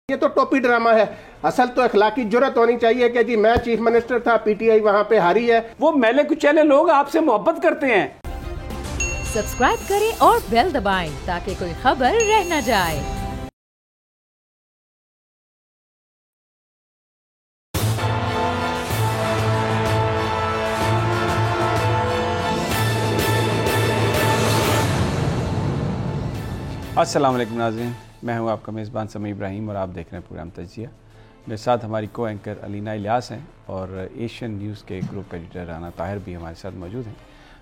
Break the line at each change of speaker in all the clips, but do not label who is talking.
ये तो टोपी ड्रामा है। असल तो अखलाकी जुर्रत होनी चाहिए कि जी मैं चीफ मिनिस्टर था, पीटीआई वहां पे हारी है।
वो मैले कुचैले लोग आपसे मोहब्बत करते हैं।
सब्सक्राइब करें और बेल दबाएं ताकि कोई खबर रह न जाए।
अस्सलाम वालेकुम नाज़रीन, मैं हूं आपका मेज़बान समी इब्राहिम और आप देख रहे हैं प्रोग्राम तजिया। मेरे साथ हमारी को एंकर अलीना इलियास हैं और एशियन न्यूज़ के ग्रुप एडिटर राना ताहिर भी हमारे साथ मौजूद हैं।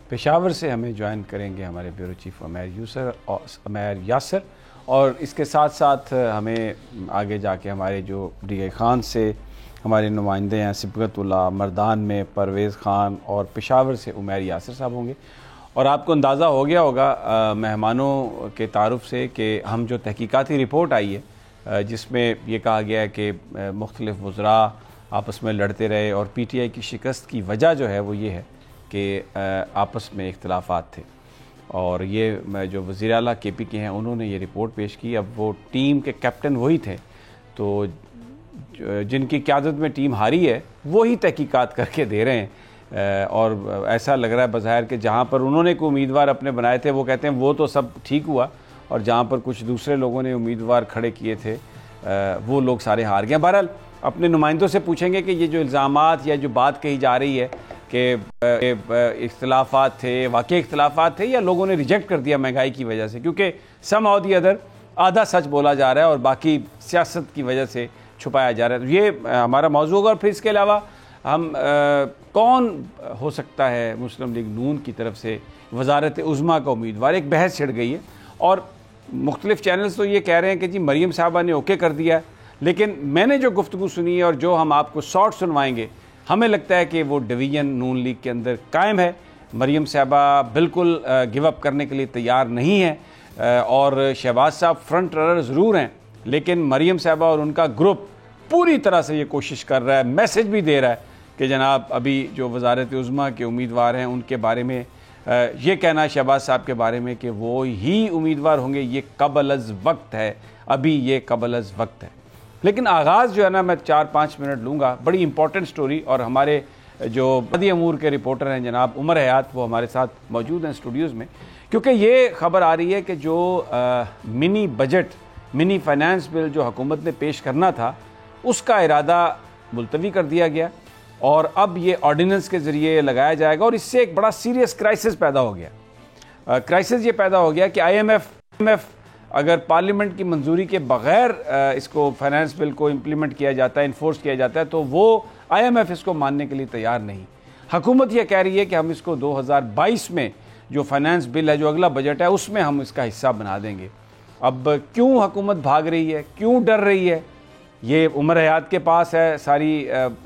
पेशावर से हमें ज्वाइन करेंगे हमारे ब्यूरो चीफ उमैर यासर और इसके साथ साथ हमें आगे जाके हमारे जो डी खान से हमारे नुमाइंदे हैं सिबगतुल्लाह, मर्दान में परवेज़ ख़ान और पेशावर से उमैर यासर साहब होंगे। और आपको अंदाज़ा हो गया होगा मेहमानों के तारुफ़ से कि हम जो तहकीकाती रिपोर्ट आई है जिसमें ये कहा गया है कि मुख्तलिफ़ वज़रा आपस में लड़ते रहे और पीटीआई की शिकस्त की वजह जो है वो ये है कि आपस में इख्तिलाफ़ात थे। और ये जो वज़ीर आला केपी के हैं उन्होंने ये रिपोर्ट पेश की। अब वो टीम के कैप्टन वही थे, तो जिनकी क़यादत में टीम हारी है वही तहकीकात करके दे रहे हैं। और ऐसा लग रहा है बज़ाहिर कि जहाँ पर उन्होंने कोई उम्मीदवार अपने बनाए थे वो कहते हैं वो तो सब ठीक हुआ, और जहाँ पर कुछ दूसरे लोगों ने उम्मीदवार खड़े किए थे वो लोग सारे हार गए। बहरहाल अपने नुमाइंदों से पूछेंगे कि ये जो इल्ज़ामात या जो बात कही जा रही है कि इख्तिलाफ़ात थे, वाकई इख्तिलाफ़ात थे या लोगों ने रिजेक्ट कर दिया महंगाई की वजह से, क्योंकि सम और दी अदर आधा सच बोला जा रहा है और बाकी सियासत की वजह से छुपाया जा रहा है। ये हमारा मौजू होगा। और फिर इसके अलावा हम कौन हो सकता है मुस्लिम लीग नून की तरफ से वज़ारत उज़्मा का उम्मीदवार, एक बहस छिड़ गई है और मुख्तलिफ़ चैनल्स तो ये कह रहे हैं कि जी मरीम साहबा ने ओके कर दिया है, लेकिन मैंने जो गुफ्तगू सुनी है और जो हम आपको शॉर्ट सुनवाएंगे हमें लगता है कि वो डिवीज़न नून लीग के अंदर कायम है। मरीम साहबा बिल्कुल गिव अप करने के लिए तैयार नहीं है और शहबाज साहब फ्रंट रनर ज़रूर हैं, लेकिन मरीम साहबा और उनका ग्रुप पूरी तरह से ये कोशिश कर रहा है, मैसेज भी दे रहा है कि जनाब अभी जो वज़ारत उज़्मा के उम्मीदवार हैं उनके बारे में ये कहना शहबाज साहब के बारे में कि वो ही उम्मीदवार होंगे, ये कबल-अज़ वक्त है, अभी ये कबल-अज़ वक्त है। लेकिन आगाज़ जो है ना मैं 4-5 मिनट लूँगा, बड़ी इंपॉर्टेंट स्टोरी। और हमारे जो बदी अमूर के रिपोर्टर हैं जनाब उमर हयात, वो हमारे साथ मौजूद हैं स्टूडियोज़ में, क्योंकि ये ख़बर आ रही है कि जो mini budget, mini finance bill जो हुकूमत ने पेश करना था उसका इरादा मुलतवी कर दिया गया और अब ये ऑर्डिनेंस के ज़रिए लगाया जाएगा। और इससे एक बड़ा सीरियस क्राइसिस पैदा हो गया। क्राइसिस ये पैदा हो गया कि IMF अगर पार्लियामेंट की मंजूरी के बग़ैर इसको फाइनेंस बिल को इम्प्लीमेंट किया जाता है, इन्फोर्स किया जाता है, तो वो IMF इसको मानने के लिए तैयार नहीं। हुकूमत ये कह रही है कि हम इसको 2022 में जो फाइनेंस बिल है, जो अगला बजट है, उसमें हम इसका हिस्सा बना देंगे। अब क्यों हुकूमत भाग रही है, क्यों डर रही है, ये उमर हयात के पास है सारी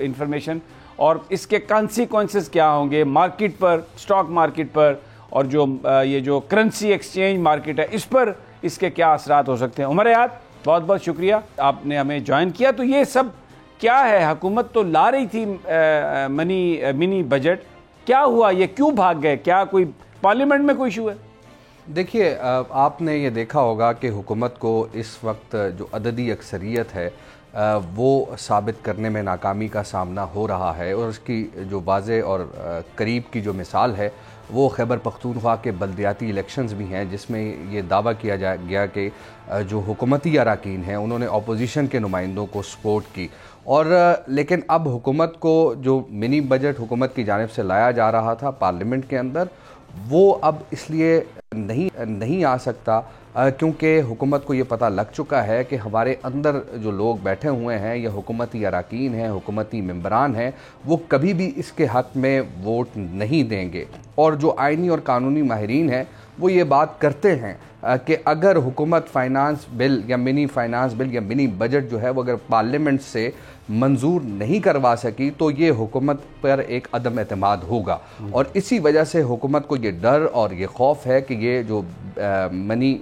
इंफॉर्मेशन। और इसके कॉन्सिक्वेंसेस क्या होंगे मार्केट पर, स्टॉक मार्केट पर, और जो ये जो करेंसी एक्सचेंज मार्केट है इस पर इसके क्या असरात हो सकते हैं। उमर हयात, बहुत बहुत शुक्रिया आपने हमें ज्वाइन किया। तो ये सब क्या है, हुकूमत तो ला रही थी मिनी बजट, क्या हुआ, ये क्यों भाग गए, क्या कोई पार्लियामेंट में कोई इशू है?
देखिए, आपने ये देखा होगा कि हुकूमत को इस वक्त जो अददी अक्सरियत है वो साबित करने में नाकामी का सामना हो रहा है, और उसकी जो वाज़े और करीब की जो मिसाल है वो खैबर पख्तूनख्वा के बल्दियाती इलेक्शंस भी हैं, जिसमें ये दावा किया गया कि जो हुकूमती अरकान हैं उन्होंने अपोजिशन के नुमाइंदों को सपोर्ट की। और लेकिन अब हुकूमत को जो मिनी बजट हुकूमत की जानिब से लाया जा रहा था पार्लियामेंट के अंदर, वो अब इसलिए नहीं आ सकता क्योंकि हुकूमत को ये पता लग चुका है कि हमारे अंदर जो लोग बैठे हुए हैं या हुकूमती अरकान हैं, हुकूमती मेंबरान हैं, वो कभी भी इसके हक़ में वोट नहीं देंगे। और जो आइनी और कानूनी माहिरीन हैं वो ये बात करते हैं कि अगर हुकूमत फाइनेंस बिल या मिनी फाइनेंस बिल या मिनी बजट जो है वो अगर पार्लियामेंट से मंजूर नहीं करवा सकी तो ये हुकूमत पर एक अदम एतमाद होगा। और इसी वजह से हुकूमत को ये डर और ये खौफ है कि ये जो मनी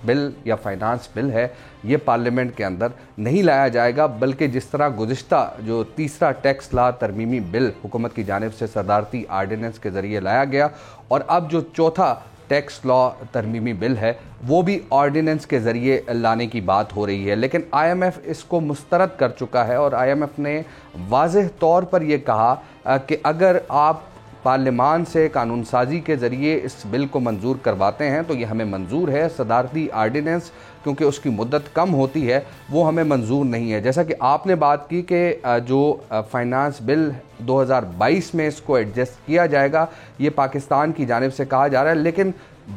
बिल या फाइनेंस बिल है ये पार्लियामेंट के अंदर नहीं लाया जाएगा, बल्कि जिस तरह गुज़िश्ता जो तीसरा टैक्स ला तरमीमी बिल हुकूमत की जानिब से सदारती आर्डिनेंस के ज़रिए लाया गया और अब जो चौथा टैक्स लॉ तरमीमी बिल है वो भी ऑर्डिनेंस के ज़रिए लाने की बात हो रही है, लेकिन IMF इसको मुस्तरद कर चुका है और IMF ने वाज़ेह तौर पर यह कहा कि अगर आप पार्लिमान से कानून साजी के ज़रिए इस बिल को मंजूर करवाते हैं तो ये हमें मंजूर है, सदारती आर्डिनेंस क्योंकि उसकी मुद्दत कम होती है वो हमें मंजूर नहीं है। जैसा कि आपने बात की कि जो फाइनेंस बिल 2022 में इसको एडजस्ट किया जाएगा ये पाकिस्तान की जानिब से कहा जा रहा है, लेकिन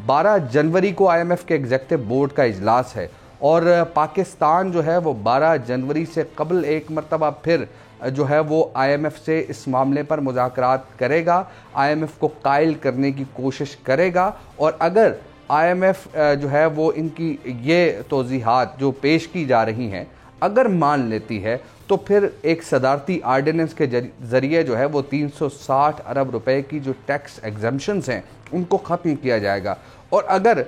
12 जनवरी को IMF के एग्जीक्यूटिव बोर्ड का इजलास है और पाकिस्तान जो है वो 12 जनवरी से कबल एक मरतबा फिर जो है वो IMF से इस मामले पर मुज़ाकरात करेगा, IMF को कायल करने की कोशिश करेगा और अगर IMF जो है वो इनकी ये तौज़ीहात जो पेश की जा रही हैं अगर मान लेती है तो फिर एक सदारती आर्डिनेंस के ज़रिए जो है वो 360 अरब रुपए की जो टैक्स एग्जम्पशंस हैं उनको ख़त्म किया जाएगा। और अगर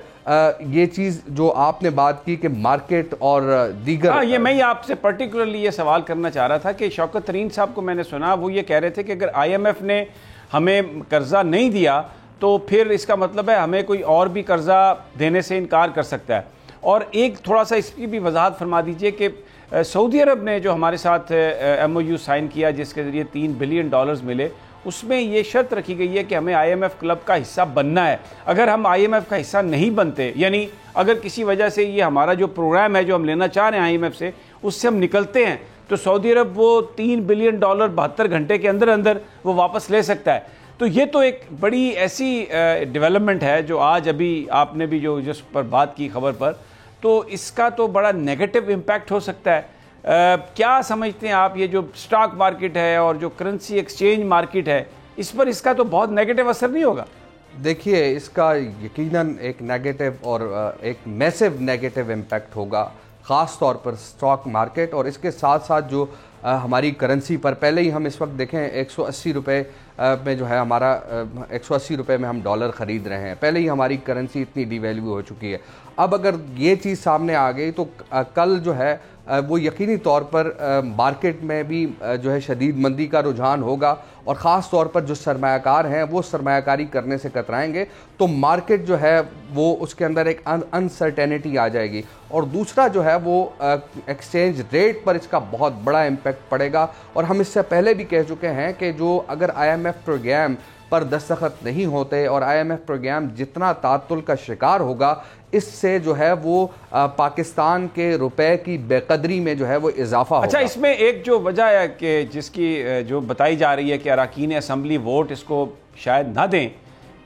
ये चीज़ जो आपने बात की कि मार्केट और दीगर
ये मैं आपसे पर्टिकुलरली ये सवाल करना चाह रहा था कि शौकत तरीन साहब को मैंने सुना वो ये कह रहे थे कि अगर IMF ने हमें कर्जा नहीं दिया तो फिर इसका मतलब है हमें कोई और भी कर्जा देने से इनकार कर सकता है। और एक थोड़ा सा इसकी भी वजाहत फरमा दीजिए कि सऊदी अरब ने जो हमारे साथ MOU साइन किया जिसके ज़रिए $3 बिलियन मिले उसमें ये शर्त रखी गई है कि हमें IMF क्लब का हिस्सा बनना है। अगर हम IMF का हिस्सा नहीं बनते यानी अगर किसी वजह से ये हमारा जो प्रोग्राम है जो हम लेना चाह रहे हैं IMF से उससे हम निकलते हैं तो सऊदी अरब वो $3 बिलियन 72 घंटे के अंदर अंदर वो वापस ले सकता है। तो ये तो एक बड़ी ऐसी डेवलपमेंट है जो आज अभी आपने भी जो जिस पर बात की खबर पर, तो इसका तो बड़ा नेगेटिव इम्पैक्ट हो सकता है। क्या समझते हैं आप ये जो स्टॉक मार्केट है और जो करेंसी एक्सचेंज मार्केट है इस पर इसका तो बहुत नेगेटिव असर नहीं होगा?
देखिए इसका यकीनन एक नेगेटिव और एक मैसिव नेगेटिव इम्पैक्ट होगा, ख़ास तौर पर स्टॉक मार्केट और इसके साथ साथ जो हमारी करेंसी पर। पहले ही हम इस वक्त देखें 180 रुपये में जो है हमारा 180 रुपये में हम डॉलर ख़रीद रहे हैं, पहले ही हमारी करेंसी इतनी डिवैल्यू हो चुकी है। अब अगर ये चीज़ सामने आ गई तो कल जो है वो यकीनी तौर पर मार्केट में भी जो है शदीद मंदी का रुझान होगा और ख़ास तौर पर जो सरमायाकार हैं वो सरमायाकारी करने से कतराएंगे तो मार्केट जो है वो उसके अंदर एक अनसर्टेनिटी आ जाएगी। और दूसरा जो है वो एक्सचेंज रेट पर इसका बहुत बड़ा इम्पैक्ट पड़ेगा। और हम इससे पहले भी कह चुके हैं कि जो अगर IMF प्रोग्राम पर दस्तखत नहीं होते और IMF प्रोग्राम जितना तातुल का शिकार होगा इससे जो है वो पाकिस्तान के रुपए की बेकदरी में जो है वो इजाफा होगा।
अच्छा, इसमें एक जो वजह है कि जिसकी जो बताई जा रही है कि अरकान असम्बली वोट इसको शायद ना दें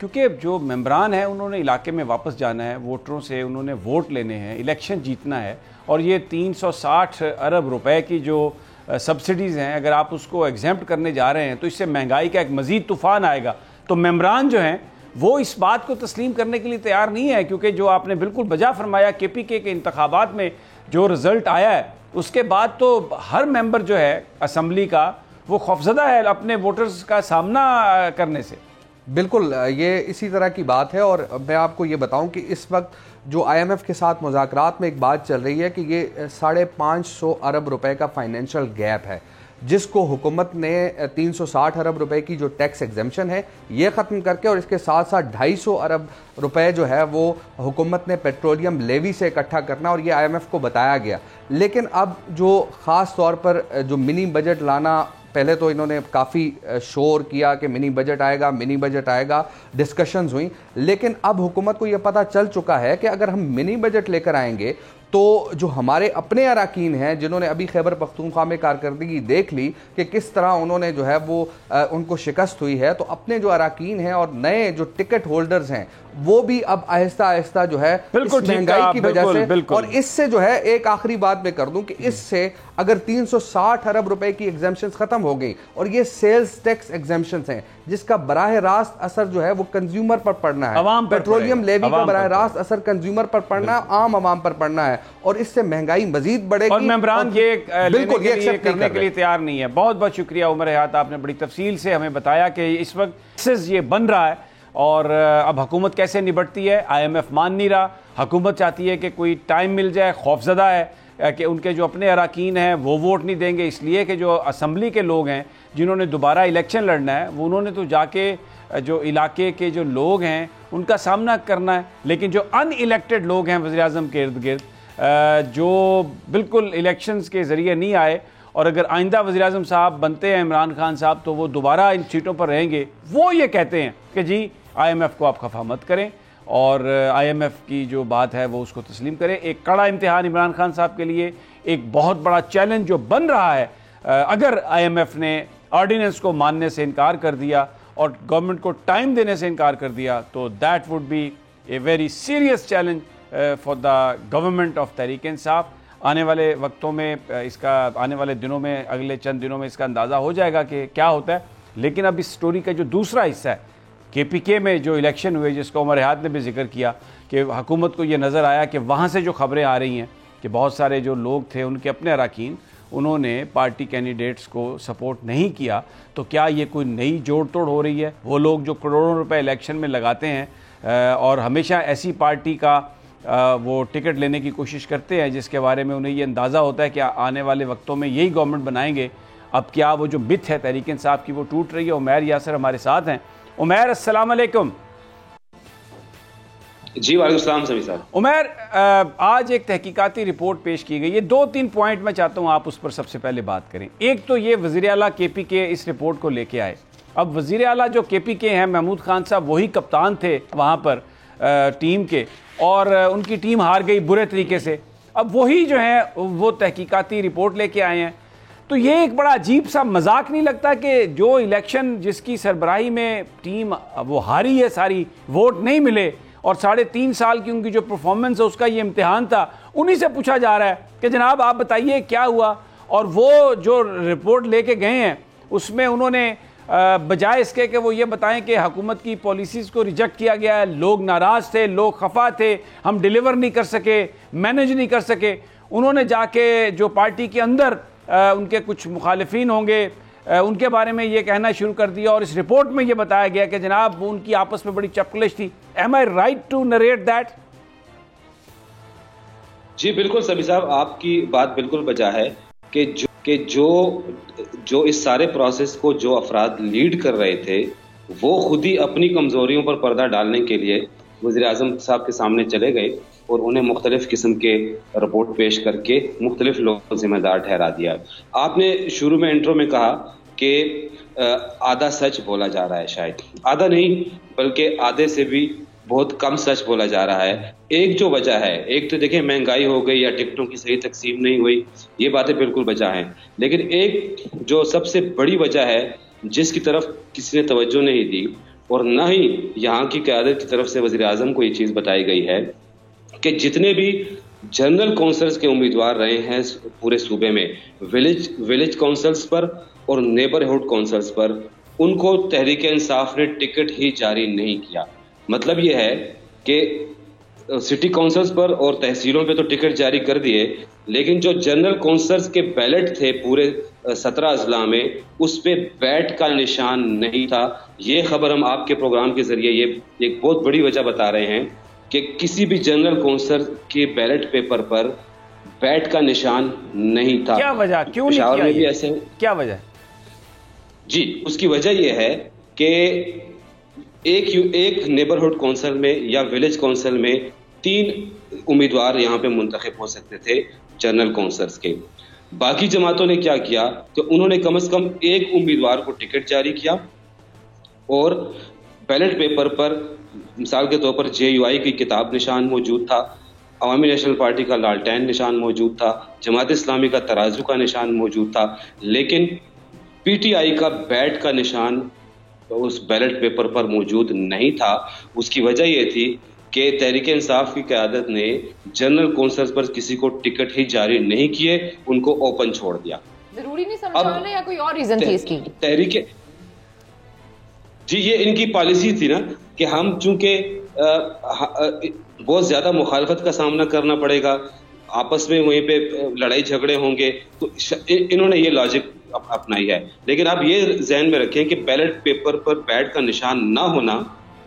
क्योंकि जो मेंबरान हैं उन्होंने इलाके में वापस जाना है, वोटरों से उन्होंने वोट लेने हैं, इलेक्शन जीतना है और ये 360 अरब रुपए की जो सब्सिडीज़ हैं अगर आप उसको एग्जेम्प्ट करने जा रहे हैं तो इससे महंगाई का एक मज़ीद तूफ़ान आएगा। तो मेंबरान जो हैं वो इस बात को तस्लीम करने के लिए तैयार नहीं है क्योंकि जो आपने बिल्कुल बजा फरमाया KPK के इंतखाबात में जो रिज़ल्ट आया है उसके बाद तो हर मेंबर जो है असम्बली का वो खौफजदा है अपने वोटर्स का सामना करने से।
बिल्कुल ये इसी तरह की बात है। और मैं आपको ये बताऊं कि इस वक्त जो IMF के साथ मुज़ाकरात में एक बात चल रही है कि ये 550 अरब रुपए का फाइनेंशियल गैप है जिसको हुकूमत ने 360 अरब रुपए की जो टैक्स एग्जेम्पशन है ये ख़त्म करके और इसके साथ साथ 250 अरब रुपए जो है वो हुकूमत ने पेट्रोलियम लेवी से इकट्ठा करना और ये IMF को बताया गया। लेकिन अब जो ख़ास तौर पर जो मिनी बजट लाना, पहले तो इन्होंने काफ़ी शोर किया कि मिनी बजट आएगा, डिस्कशंस हुई, लेकिन अब हुकूमत को यह पता चल चुका है कि अगर हम मिनी बजट लेकर आएंगे तो जो हमारे अपने अरकान हैं जिन्होंने अभी खैबर पख्तूनख्वा में कारकर्दगी देख ली कि किस तरह उन्होंने जो है वो उनको शिकस्त हुई है, तो अपने जो अरकान हैं और नए जो टिकट होल्डर्स हैं वो भी अब आहिस्ता आहिस्ता जो है महंगाई की वजह से, और इससे जो है एक आखिरी बात मैं कर दूं कि इससे अगर 360 अरब रुपए की एग्जेम्पशन खत्म हो गई और ये सेल्स टैक्स एग्जेम्पशन हैं जिसका बराह रास्त असर जो है वो कंज्यूमर पर पड़ना है, पेट्रोलियम लेवी का बराह रास्त असर कंज्यूमर पर पड़ना है, आम आवाम पर पड़ना है और इससे महंगाई मजीद बढ़ेगी।
और मेंबरान ये बिल्कुल ये करने के लिए तैयार नहीं है। बहुत बहुत शुक्रिया उमर हयात, आपने बड़ी तफसील से हमें बताया कि इस वक्त ये बन रहा है और अब हुकूमत कैसे निपटती है। IMF मान नहीं रहा, हुकूमत चाहती है कि कोई टाइम मिल जाए, खौफजदा है कि उनके जो अपने अराकीन हैं वो वोट नहीं देंगे, इसलिए कि जो असम्बली के लोग हैं जिन्होंने दोबारा इलेक्शन लड़ना है वो उन्होंने तो जाके जो इलाके के जो लोग हैं उनका सामना करना है। लेकिन जो अनइलेक्टेड लोग हैं वज़ीर आज़म के इर्द गिर्द, जो बिल्कुल इलेक्शंस के ज़रिए नहीं आए, और अगर आइंदा वज़ीर आज़म साहब बनते हैं इमरान खान साहब तो वो दोबारा इन सीटों पर रहेंगे, वो ये कहते हैं कि जी IMF को आप खफा मत करें और IMF की जो बात है वो उसको तस्लीम करें। एक कड़ा इम्तिहान इमरान खान साहब के लिए, एक बहुत बड़ा चैलेंज जो बन रहा है। अगर IMF ने ऑर्डिनेंस को मानने से इनकार कर दिया और गवर्नमेंट को टाइम देने से इनकार कर दिया तो that would be a very serious challenge for the government of Tehreek Insaf. आने वाले वक्तों में आने वाले दिनों में, अगले चंद दिनों में इसका अंदाज़ा हो जाएगा कि क्या होता है। लेकिन अब इस स्टोरी का जो दूसरा हिस्सा है, KPK में जो इलेक्शन हुए, जिसका उमर रियाद ने भी जिक्र किया कि हुकूमत को ये नज़र आया कि वहाँ से जो खबरें आ रही हैं कि बहुत सारे जो लोग थे उनके अपने अराकीन, उन्होंने पार्टी कैंडिडेट्स को सपोर्ट नहीं किया। तो क्या ये कोई नई जोड़ तोड़ हो रही है? वो लोग जो करोड़ों रुपए इलेक्शन में लगाते हैं और हमेशा ऐसी पार्टी का वो टिकट लेने की कोशिश करते हैं जिसके बारे में उन्हें ये अंदाज़ा होता है कि आने वाले वक्तों में यही गवर्नमेंट बनाएंगे। अब क्या वो जो मिथ है तहरीक इंसाफ की वो टूट रही है? उमैर यासर हमारे साथ हैं। उमैर, अस्सलाम वालेकुम।
जी वालेकुम सलाम सभी साहब।
उमैर, आज एक तहकीकाती रिपोर्ट पेश की गई है, 2-3 पॉइंट मैं चाहता हूँ आप उस पर सबसे पहले बात करें। एक तो ये वज़ीर आला KPK इस रिपोर्ट को लेके आए। अब वज़ीर आला जो KPK हैं महमूद खान साहब, वही कप्तान थे वहाँ पर टीम के, और उनकी टीम हार गई बुरे तरीके से। अब वही जो है वो तहकीकाती रिपोर्ट लेके आए हैं। तो ये एक बड़ा अजीब सा मजाक नहीं लगता कि जो इलेक्शन जिसकी सरबराही में टीम वो हारी है, सारी वोट नहीं मिले, और 3.5 साल की उनकी जो परफॉर्मेंस है उसका ये इम्तिहान था, उन्हीं से पूछा जा रहा है कि जनाब आप बताइए क्या हुआ। और वो जो रिपोर्ट लेके गए हैं उसमें उन्होंने बजाय इसके कि वो ये बताएं कि हुकूमत की पॉलिसीज़ को रिजेक्ट किया गया है, लोग नाराज़ थे, लोग खफा थे, हम डिलीवर नहीं कर सके, मैनेज नहीं कर सके, उन्होंने जाके जो पार्टी के अंदर उनके कुछ मुखालिफिन होंगे उनके बारे में ये कहना शुरू कर दिया। और इस रिपोर्ट में ये बताया गया कि जनाब वो उनकी आपस में बड़ी चपकलिश थी। Am I right to narrate that?
जी बिल्कुल सभी साहब, आपकी बात बिल्कुल बजा है कि जो इस सारे प्रोसेस को जो अफराद लीड कर रहे थे वो खुद ही अपनी कमजोरियों पर पर्दा डालने के लिए वज़ीर आज़म साहब के सामने चले गए और उन्हें मुख्तलिफ किस्म के रिपोर्ट पेश करके मुख्तलिफ लोगों को जिम्मेदार ठहरा दिया। आपने शुरू में इंट्रो में कहा कि आधा सच बोला जा रहा है, शायद आधा नहीं बल्कि आधे से भी बहुत कम सच बोला जा रहा है। एक जो वजह है, एक तो देखिए महंगाई हो गई या टिकटों की सही तकसीम नहीं हुई, ये बातें बिल्कुल वजह हैं। लेकिन एक जो सबसे बड़ी वजह है जिसकी तरफ किसी ने तवज्जो नहीं दी और न ही यहाँ की क़यादत की तरफ से वज़ीर आज़म को ये चीज़ बताई गई है कि जितने भी जनरल काउंसिल्स के उम्मीदवार रहे हैं पूरे सूबे में, विलेज काउंसिल्स पर और नेबरहुड काउंसिल्स पर, उनको तहरीक इंसाफ ने टिकट ही जारी नहीं किया। मतलब ये है कि सिटी काउंसिल्स पर और तहसीलों पे तो टिकट जारी कर दिए, लेकिन जो जनरल काउंसिल्स के बैलेट थे पूरे 17 अजला में, उस पे बैट का निशान नहीं था। ये खबर हम आपके प्रोग्राम के जरिए ये एक बहुत बड़ी वजह बता रहे हैं कि किसी भी जनरल काउंसिल के बैलेट पेपर पर बैट का निशान नहीं था।
क्या वजह, क्यों नहीं किया?
भी ऐसे
क्या वजह?
जी उसकी वजह यह है कि एक नेबरहुड काउंसिल में या विलेज काउंसिल में 3 उम्मीदवार यहाँ पे मुंतखब हो सकते थे जनरल काउंसिल्स के। बाकी जमातों ने क्या किया कि उन्होंने कम से कम एक उम्मीदवार को टिकट जारी किया और बैलेट पेपर पर मिसाल के तौर पर JUI की किताब निशान मौजूद था, अवामी नेशनल पार्टी का लालटेन निशान मौजूद था, जमात इस्लामी का तराजू का निशान मौजूद था, लेकिन PTI का बैट का निशान उस बैलेट पेपर पर मौजूद नहीं था। उसकी वजह यह थी कि तहरीक इंसाफ की क़यादत ने जनरल काउंसिल्स पर किसी को टिकट ही जारी नहीं किए, उनको ओपन छोड़ दिया।
जरूरी नहीं समझा या कोई और रीजन थी इसकी?
तहरीक जी ये इनकी पॉलिसी थी ना कि हम चूंकि बहुत ज्यादा मुखालफत का सामना करना पड़ेगा, आपस में वहीं पे लड़ाई झगड़े होंगे, तो इन्होंने ये लॉजिक अपनाई है। लेकिन आप ये ध्यान में रखें कि बैलेट पेपर पर बैट का निशान ना होना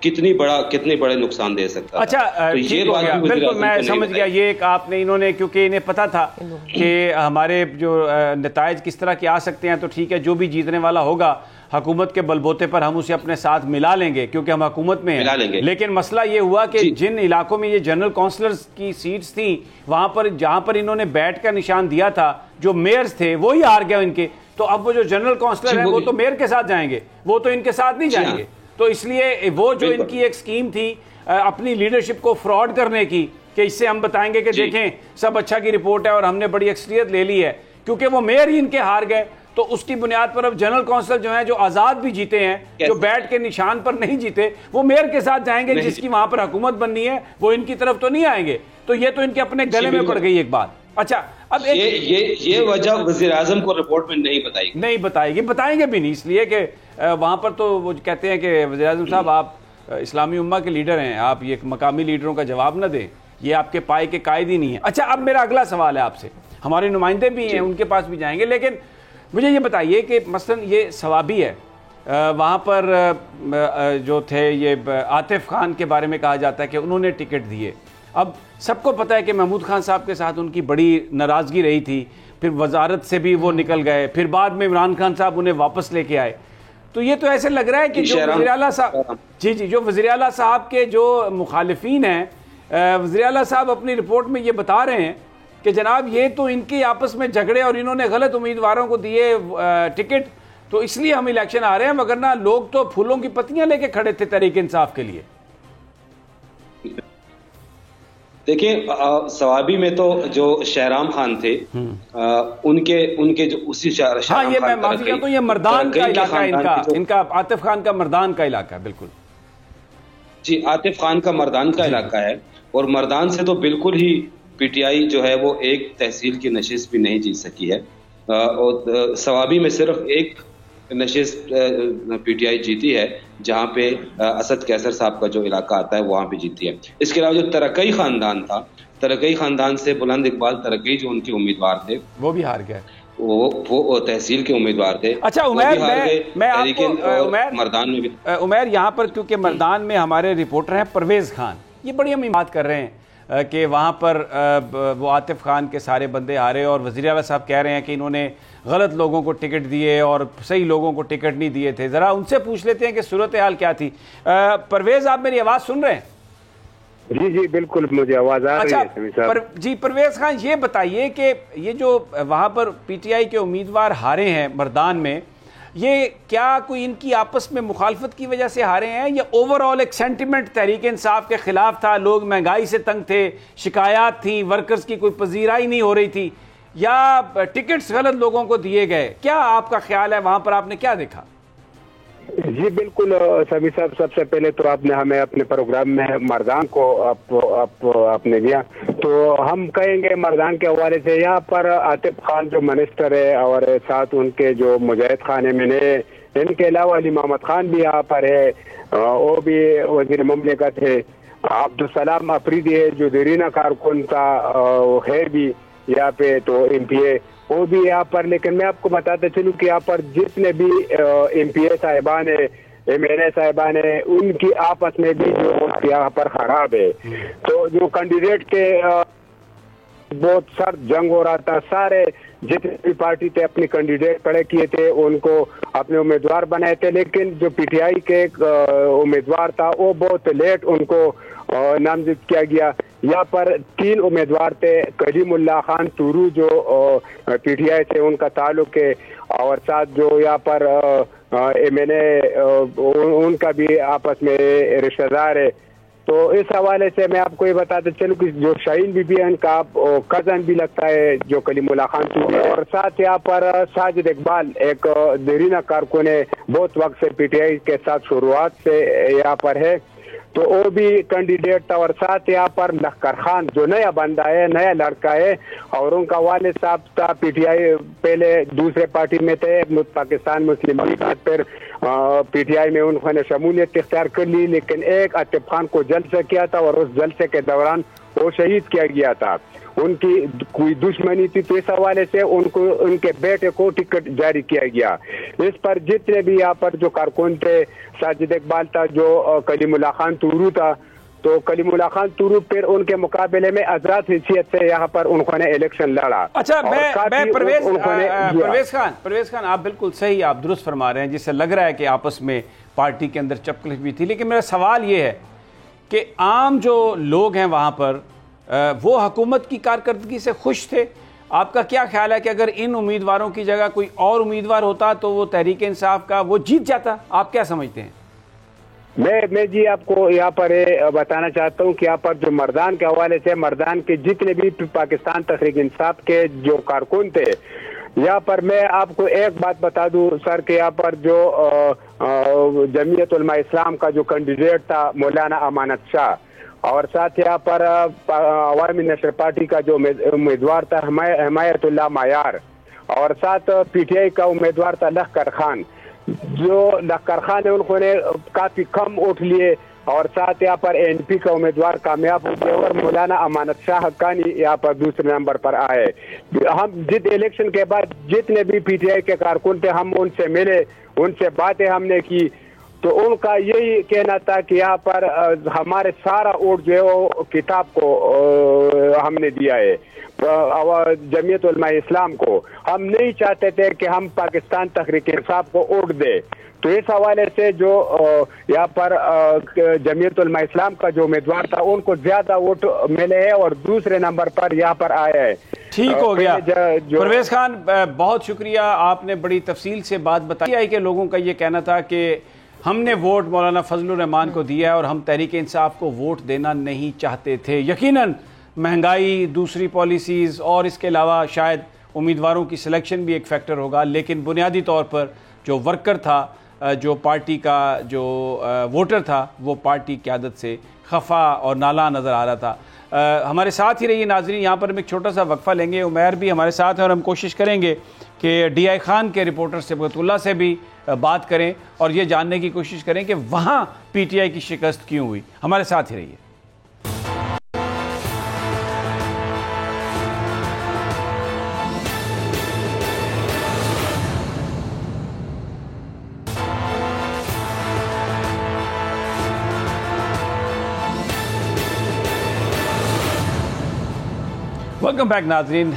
कितनी बड़े नुकसान दे सकता है।
अच्छा,
तो ये बात भी
बिल्कुल मैं समझ गया। ये एक आपने इन्होंने, क्योंकि इन्हें पता था कि हमारे जो नताइज किस तरह के आ सकते हैं, तो ठीक है, जो भी जीतने वाला होगा हुकूमत के बलबोते पर हम उसे अपने साथ मिला लेंगे, क्योंकि हम हुकूमत में हैं। लेकिन मसला ये हुआ कि जिन इलाकों में ये जनरल काउंसलर्स की सीट्स थी, वहां पर जहां पर इन्होंने बैट का निशान दिया था, जो मेयर्स थे वो ही हार गए इनके। तो अब वो जो जनरल काउंसलर हैं वो तो मेयर के साथ जाएंगे, वो तो इनके साथ नहीं जाएंगे। तो इसलिए वो जो इनकी एक स्कीम थी अपनी लीडरशिप को फ्रॉड करने की, कि इससे हम बताएंगे कि देखें सब अच्छा की रिपोर्ट है और हमने बड़ी अक्सरियत ले ली है, क्योंकि वो मेयर ही इनके हार गए, तो उसकी बुनियाद पर अब जनरल काउंसिल जो है, जो आजाद भी जीते हैं, जो बैट के निशान पर नहीं जीते, वो मेयर के साथ जाएंगे, जिसकी वहां पर हुकूमत बननी है, वो इनकी तरफ तो नहीं आएंगे। तो ये तो इनके अपने गले में पड़ गई एक बात। अच्छा, अब
ये वजह वज़ीर आज़म को रिपोर्ट में नहीं बताएगी,
बताएंगे भी नहीं, इसलिए कि वहां पर तो वो कहते हैं कि वज़ीर आज़म साहब आप इस्लामी उम्मा के लीडर हैं, आप ये मकामी लीडरों का जवाब न दें, ये आपके पाए के कायद ही नहीं है। अच्छा, अब मेरा अगला सवाल है आपसे, हमारे नुमाइंदे भी हैं, उनके पास भी जाएंगे, लेकिन मुझे ये बताइए कि मसलन ये सवाबी है, वहाँ पर जो थे ये आतिफ खान के बारे में कहा जाता है कि उन्होंने टिकट दिए। अब सबको पता है कि महमूद खान साहब के साथ उनकी बड़ी नाराज़गी रही थी, फिर वजारत से भी वो निकल गए, फिर बाद में इमरान खान साहब उन्हें वापस लेके आए। तो ये तो ऐसे लग रहा है कि जो वज़ीर आला साहब जो वज़ीर आला साहब के जो मुखालिफिन हैं, वज़ीर आला साहब अपनी रिपोर्ट में ये बता रहे हैं कि जनाब ये तो इनके आपस में झगड़े और इन्होंने गलत उम्मीदवारों को दिए टिकट, तो इसलिए हम इलेक्शन आ रहे हैं, वगरना लोग तो फूलों की पत्तियां लेके खड़े थे तहरीक इंसाफ के लिए।
देखिए, सवाबी में तो जो शहराम खान थे, उनके जो उसी
हाँ, ये मैं माफी चाहता हूं, ये मर्दान का इलाका है इनका आतिफ खान का मर्दान का इलाका है। बिल्कुल
जी, आतिफ खान का मर्दान का इलाका है, और मर्दान से तो बिल्कुल ही पीटीआई जो है वो एक तहसील की नशिस्त भी नहीं जीत सकी है, और सवाबी में सिर्फ एक नशिस्त पीटीआई जीती है, जहां पे असद कैसर साहब का जो इलाका आता है वहां पे जीती है। इसके अलावा जो तरकई खानदान था, तरकई खानदान से बुलंद इकबाल तरकई जो उनके उम्मीदवार थे, वो
भी हार गए,
वो तहसील के उम्मीदवार थे।
अच्छा उमैर, मैं
मर्दान में भी
उमैर यहाँ पर, क्योंकि मर्दान में हमारे रिपोर्टर हैं परवेज खान, ये बड़ी हम बात कर रहे हैं कि वहाँ पर वो आतिफ खान के सारे बंदे हारे, और वज़ीर आला साहब कह रहे हैं कि इन्होंने गलत लोगों को टिकट दिए और सही लोगों को टिकट नहीं दिए थे। ज़रा उनसे पूछ लेते हैं कि सूरत हाल क्या थी। परवेज़, आप मेरी आवाज़ सुन रहे हैं?
जी जी बिल्कुल, मुझे आवाज़ आ रही है।
जी परवेज़ खान, ये बताइए कि ये जो वहाँ पर पीटीआई के उम्मीदवार हारे हैं मर्दान में, ये क्या कोई इनकी आपस में मुखालफत की वजह से हारे हैं, या ओवरऑल एक सेंटिमेंट तहरीक इंसाफ के खिलाफ था, लोग महंगाई से तंग थे, शिकायत थी, वर्कर्स की कोई पजीराई नहीं हो रही थी, या टिकट्स गलत लोगों को दिए गए? क्या आपका ख्याल है, वहां पर आपने क्या देखा?
जी बिल्कुल सभी साहब, सबसे पहले तो आपने हमें अपने प्रोग्राम में मर्दान को आपने दिया, तो हम कहेंगे मर्दान के हवाले से यहाँ पर आतिफ खान जो मिनिस्टर है और साथ उनके जो मुजाहिद खान है, मैंने इनके अलावा अली मोहम्मद खान भी यहाँ पर है, वो भी वजीर ममलिकत है, अब्दुलसलाम अफरीदी है जो देरीना कारकुन था है भी यहाँ पे, तो MPA वो भी यहाँ पर। लेकिन मैं आपको बताते चलूँ कि यहाँ पर जितने भी MPA साहिबान है, MNA साहिबान है, उनकी आपस में भी जो यहाँ पर खराब है। तो जो कैंडिडेट के बहुत सख्त जंग हो रहा था, सारे जितनी भी पार्टी थे अपने कैंडिडेट खड़े किए थे, उनको अपने उम्मीदवार बनाए थे, लेकिन जो पीटीआई के एक उम्मीदवार था वो बहुत लेट उनको नामजद किया गया। यहाँ पर 3 उम्मीदवार थे, कलीमुल्लाह खान तुरू जो पीटीआई से उनका ताल्लुक है, और साथ जो यहाँ पर MNA उनका भी आपस में रिश्तेदार है। तो इस हवाले से मैं आपको ये बताते चलूँ कि जो शाहीन बीबी है इनका कजन भी लगता है जो कलीमुल्लाह खान तुरू, और साथ यहाँ पर साजिद इकबाल एक देरीना कारकुन है, बहुत वक्त से पीटीआई के साथ शुरुआत से यहाँ पर है, तो वो भी कैंडिडेट था। और साथ यहाँ पर लखकर खान जो नया बंदा है, नया लड़का है, और उनका वालिद साहब था पीटीआई, पहले दूसरे पार्टी में थे, पाकिस्तान मुस्लिम लीग, फिर पीटीआई में उन्होंने शमूलियत इख्तियार कर ली, लेकिन एक आतिफ खान को जलसा किया था और उस जलसे के दौरान वो शहीद किया गया था। उनकी कोई दुश्मनी थी, तो इस हवाले से उनको उनके बेटे को टिकट जारी किया गया। इस पर जितने भी यहाँ पर जो कारकुन थे, साजिद इकबाल था, जो कलीमुल्लाह खान तुरू था, तो कलीमुल्लाह खान तुरू फिर उनके मुकाबले में आजाद हैसियत से यहाँ पर उन्होंने इलेक्शन लड़ा।
अच्छा, मैं परवेज खान, आप बिल्कुल सही, आप दुरुस्त फरमा रहे हैं, जिससे लग रहा है कि आपस में पार्टी के अंदर चपकलिश भी थी। लेकिन मेरा सवाल ये है कि आम जो लोग हैं वहाँ पर वो हुकूमत की कारकर्दगी से खुश थे। आपका क्या ख्याल है कि अगर इन उम्मीदवारों की जगह कोई और उम्मीदवार होता तो वो तहरीक इंसाफ का वो जीत जाता? आप क्या समझते हैं?
मैं जी आपको यहाँ पर बताना चाहता हूँ कि यहाँ पर जो मर्दान के हवाले से, मर्दान के जितने भी पाकिस्तान तहरीक इंसाफ के जो कारकुन थे, यहाँ पर मैं आपको एक बात बता दूं सर कि यहाँ पर जो जमीयत उलमा इस्लाम का जो कैंडिडेट था मौलाना अमानत शाह, और साथ यहाँ पर अवामी नेशनल पार्टी का जो उम्मीदवार था हिमायतुल्लाह मायार, और साथ पीटीआई का उम्मीदवार था लखकर खान। जो लखकर खान है उन्होंने काफी कम वोट लिए, और साथ यहाँ पर एनपी का उम्मीदवार कामयाब हो गया, और मौलाना अमानत शाह हक्कानी यहाँ पर दूसरे नंबर पर आए। हम जिस इलेक्शन के बाद जितने भी पीटीआई के कारकुन थे, हम उनसे मिले, उनसे बातें हमने की, तो उनका यही कहना था कि यहाँ पर हमारे सारा वोट जो है वो किताब को हमने दिया है, जमीयत उलमा इस्लाम को। हम नहीं चाहते थे कि हम पाकिस्तान तहरीक इंसाफ को वोट दे। तो इस हवाले से जो यहाँ पर जमीयत उलमा इस्लाम का जो उम्मीदवार था उनको ज्यादा वोट मिले हैं और दूसरे नंबर पर यहाँ पर आए हैं।
ठीक हो गया परवेज खान, बहुत शुक्रिया, आपने बड़ी तफसील से बात बताई। कि लोगों का ये कहना था कि हमने वोट मौलाना फजलुर रहमान को दिया है और हम तहरीक इंसाफ को वोट देना नहीं चाहते थे। यकीनन महंगाई, दूसरी पॉलिसीज़ और इसके अलावा शायद उम्मीदवारों की सिलेक्शन भी एक फैक्टर होगा, लेकिन बुनियादी तौर पर जो वर्कर था, जो पार्टी का जो वोटर था, वो पार्टी की आदत से खफा और नाला नज़र आ रहा था। हमारे साथ ही रहिए नाजरीन, यहाँ पर हम एक छोटा सा वक्फा लेंगे। उमैर भी हमारे साथ है और हम कोशिश करेंगे कि DI खान के रिपोर्टर सिबगतुल्लाह से भी बात करें और ये जानने की कोशिश करें कि वहाँ PTI की शिकस्त क्यों हुई। हमारे साथ ही रहिए। वेलकम बैक नाजरीन।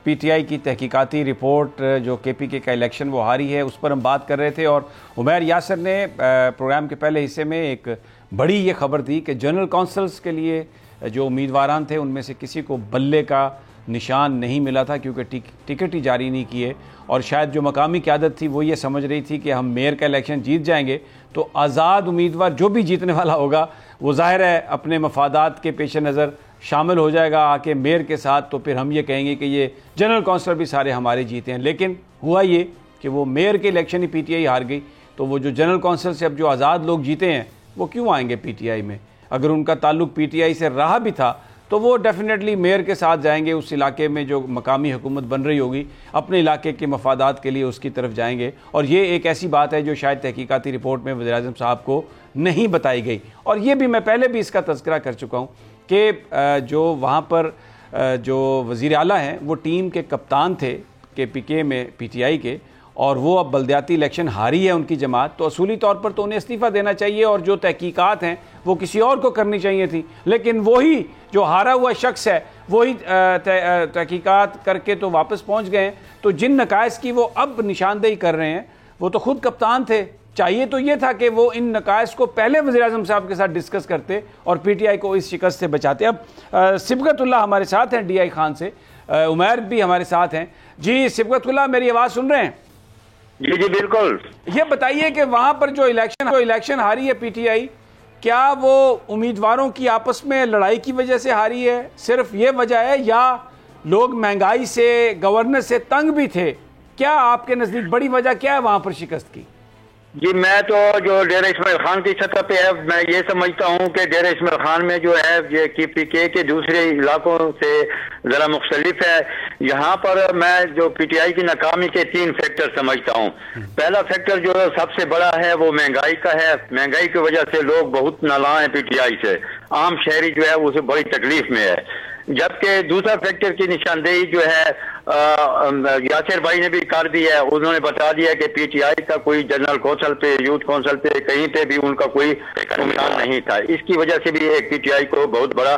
PTI की तहकीकाती रिपोर्ट जो KPK का इलेक्शन वो हारी है, उस पर हम बात कर रहे थे और उमैर यासर ने प्रोग्राम के पहले हिस्से में एक बड़ी ये खबर दी कि जनरल काउंसिल्स के लिए जो उम्मीदवारान थे उनमें से किसी को बल्ले का निशान नहीं मिला था, क्योंकि टिकट ही जारी नहीं किए। और शायद जो मकामी क़यादत थी वो ये समझ रही थी कि हम मेयर का इलेक्शन जीत जाएंगे तो आज़ाद उम्मीदवार जो भी जीतने वाला होगा वो ज़ाहिर है अपने मफादात के पेश नज़र शामिल हो जाएगा आके मेयर के साथ, तो फिर हम ये कहेंगे कि ये जनरल काउंसिलर भी सारे हमारे जीते हैं। लेकिन हुआ ये कि वो मेयर के इलेक्शन ही PTI हार गई, तो वो जो जनरल काउंसिल से अब जो आज़ाद लोग जीते हैं वो क्यों आएंगे PTI में? अगर उनका ताल्लुक PTI से रहा भी था तो वो डेफिनेटली मेयर के साथ जाएंगे, उस इलाके में जो मकामी हुकूमत बन रही होगी अपने इलाके के मफादात के लिए उसकी तरफ जाएंगे। और ये एक ऐसी बात है जो शायद तहकीकाती रिपोर्ट में वज़ीर-ए-आज़म साहब को नहीं बताई गई। और ये भी मैं पहले भी इसका तज़किरा कर चुका हूँ कि जो वहाँ पर जो वज़ीर आला हैं वो टीम के कप्तान थे KPK में PTI के, और वो अब बल्दियाती इलेक्शन हारी है उनकी जमात, तो असूली तौर पर तो उन्हें इस्तीफ़ा देना चाहिए और जो तहकीकात हैं वो किसी और को करनी चाहिए थी। लेकिन वही जो हारा हुआ शख्स है वही तहकीकात करके तो वापस पहुँच गए हैं। तो जिन नकाइस की वो अब निशानदेही कर रहे हैं वो तो खुद कप्तान थे। चाहिए तो ये था कि वो इन नकाइस को पहले वज़ीर-ए-आज़म साहब के साथ डिस्कस करते और PTI को इस शिकस्त से बचाते। अब सिबगतुल्लाह हमारे साथ हैं DI खान से, उमैर भी हमारे साथ हैं। जी सिबगतुल्लाह, मेरी आवाज़ सुन रहे हैं?
जी जी बिल्कुल।
ये बताइए कि वहाँ पर जो इलेक्शन हारी है PTI, क्या वो उम्मीदवारों की आपस में लड़ाई की वजह से हारी है, सिर्फ ये वजह है, या लोग महंगाई से, गवर्नर से तंग भी थे? क्या आपके नज़दीक बड़ी वजह क्या है वहाँ पर शिकस्त की?
जी मैं तो जो डेरा इस्माइल खान की सतह पे है, मैं ये समझता हूँ कि डेरा इस्माइल खान में जो है ये KPK के दूसरे इलाकों से ज़रा मुख्तलिफ है। यहाँ पर मैं जो PTI की नाकामी के 3 फैक्टर समझता हूँ। पहला फैक्टर जो सबसे बड़ा है वो महंगाई का है। महंगाई की वजह से लोग बहुत नालां हैं PTI से, आम शहरी जो है उसे बड़ी तकलीफ में है। जबकि दूसरा फैक्टर की निशानदेही जो है यासिर भाई ने भी कर दी है। उन्होंने बता दिया कि पीटीआई का कोई जनरल कौंसल पे, यूथ कौंसल पे, कहीं पे भी उनका कोई इम्कान नहीं था। इसकी वजह से भी एक पीटीआई को बहुत बड़ा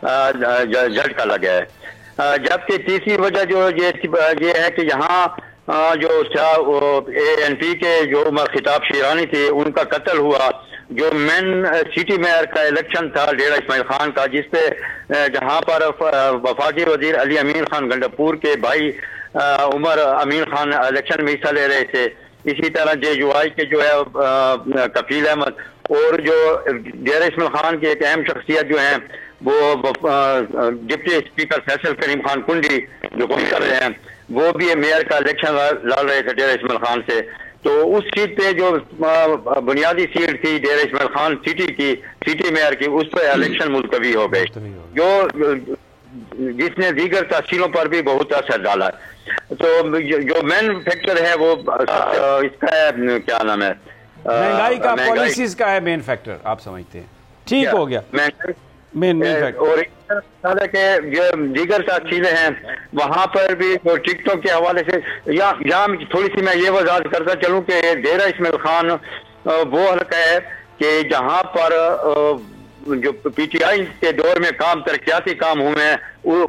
झटका लगा है। जबकि तीसरी वजह जो ये है कि यहाँ जो था ANP के जो खिताब शिरानी थे उनका कत्ल हुआ। जो मेन सिटी मेयर का इलेक्शन था डेरा इस्माइल खान का, जिसपे जहां पर वफाकी वजीर अली अमीन खान गंडापुर के भाई उमर अमीन खान इलेक्शन में हिस्सा ले रहे थे। इसी तरह JUI के जो है कफील अहमद और जो डेरा इस्माइल खान की एक अहम शख्सियत जो है वो डिप्टी स्पीकर फैसल करीम खान कुंडी जो कर रहे हैं, वो भी मेयर का इलेक्शन लड़ रहे थे डेरा इस्माइल खान से। तो उस सीट पे जो बुनियादी सीट थी डेरा इस्माइल खान सिटी मेयर की, उस पर इलेक्शन मुलतवी हो गए, जो जिसने दीगर तहसीलों पर भी बहुत असर डाला। तो जो मेन फैक्टर है वो इसका है, क्या नाम है,
महंगाई का, पॉलिसीज का है मेन फैक्टर, आप समझते हैं? ठीक हो गया, मेन फैक्टर।
और के जो दीगर तहसीलें हैं वहां पर भी जो टिकटों के हवाले से यहाँ थोड़ी सी मैं ये वजाहत करता चलूं कि डेरा इस्माइल खान वो हल्का है कि जहां पर जो पीटीआई के दौर में तरक्याती काम हुए हैं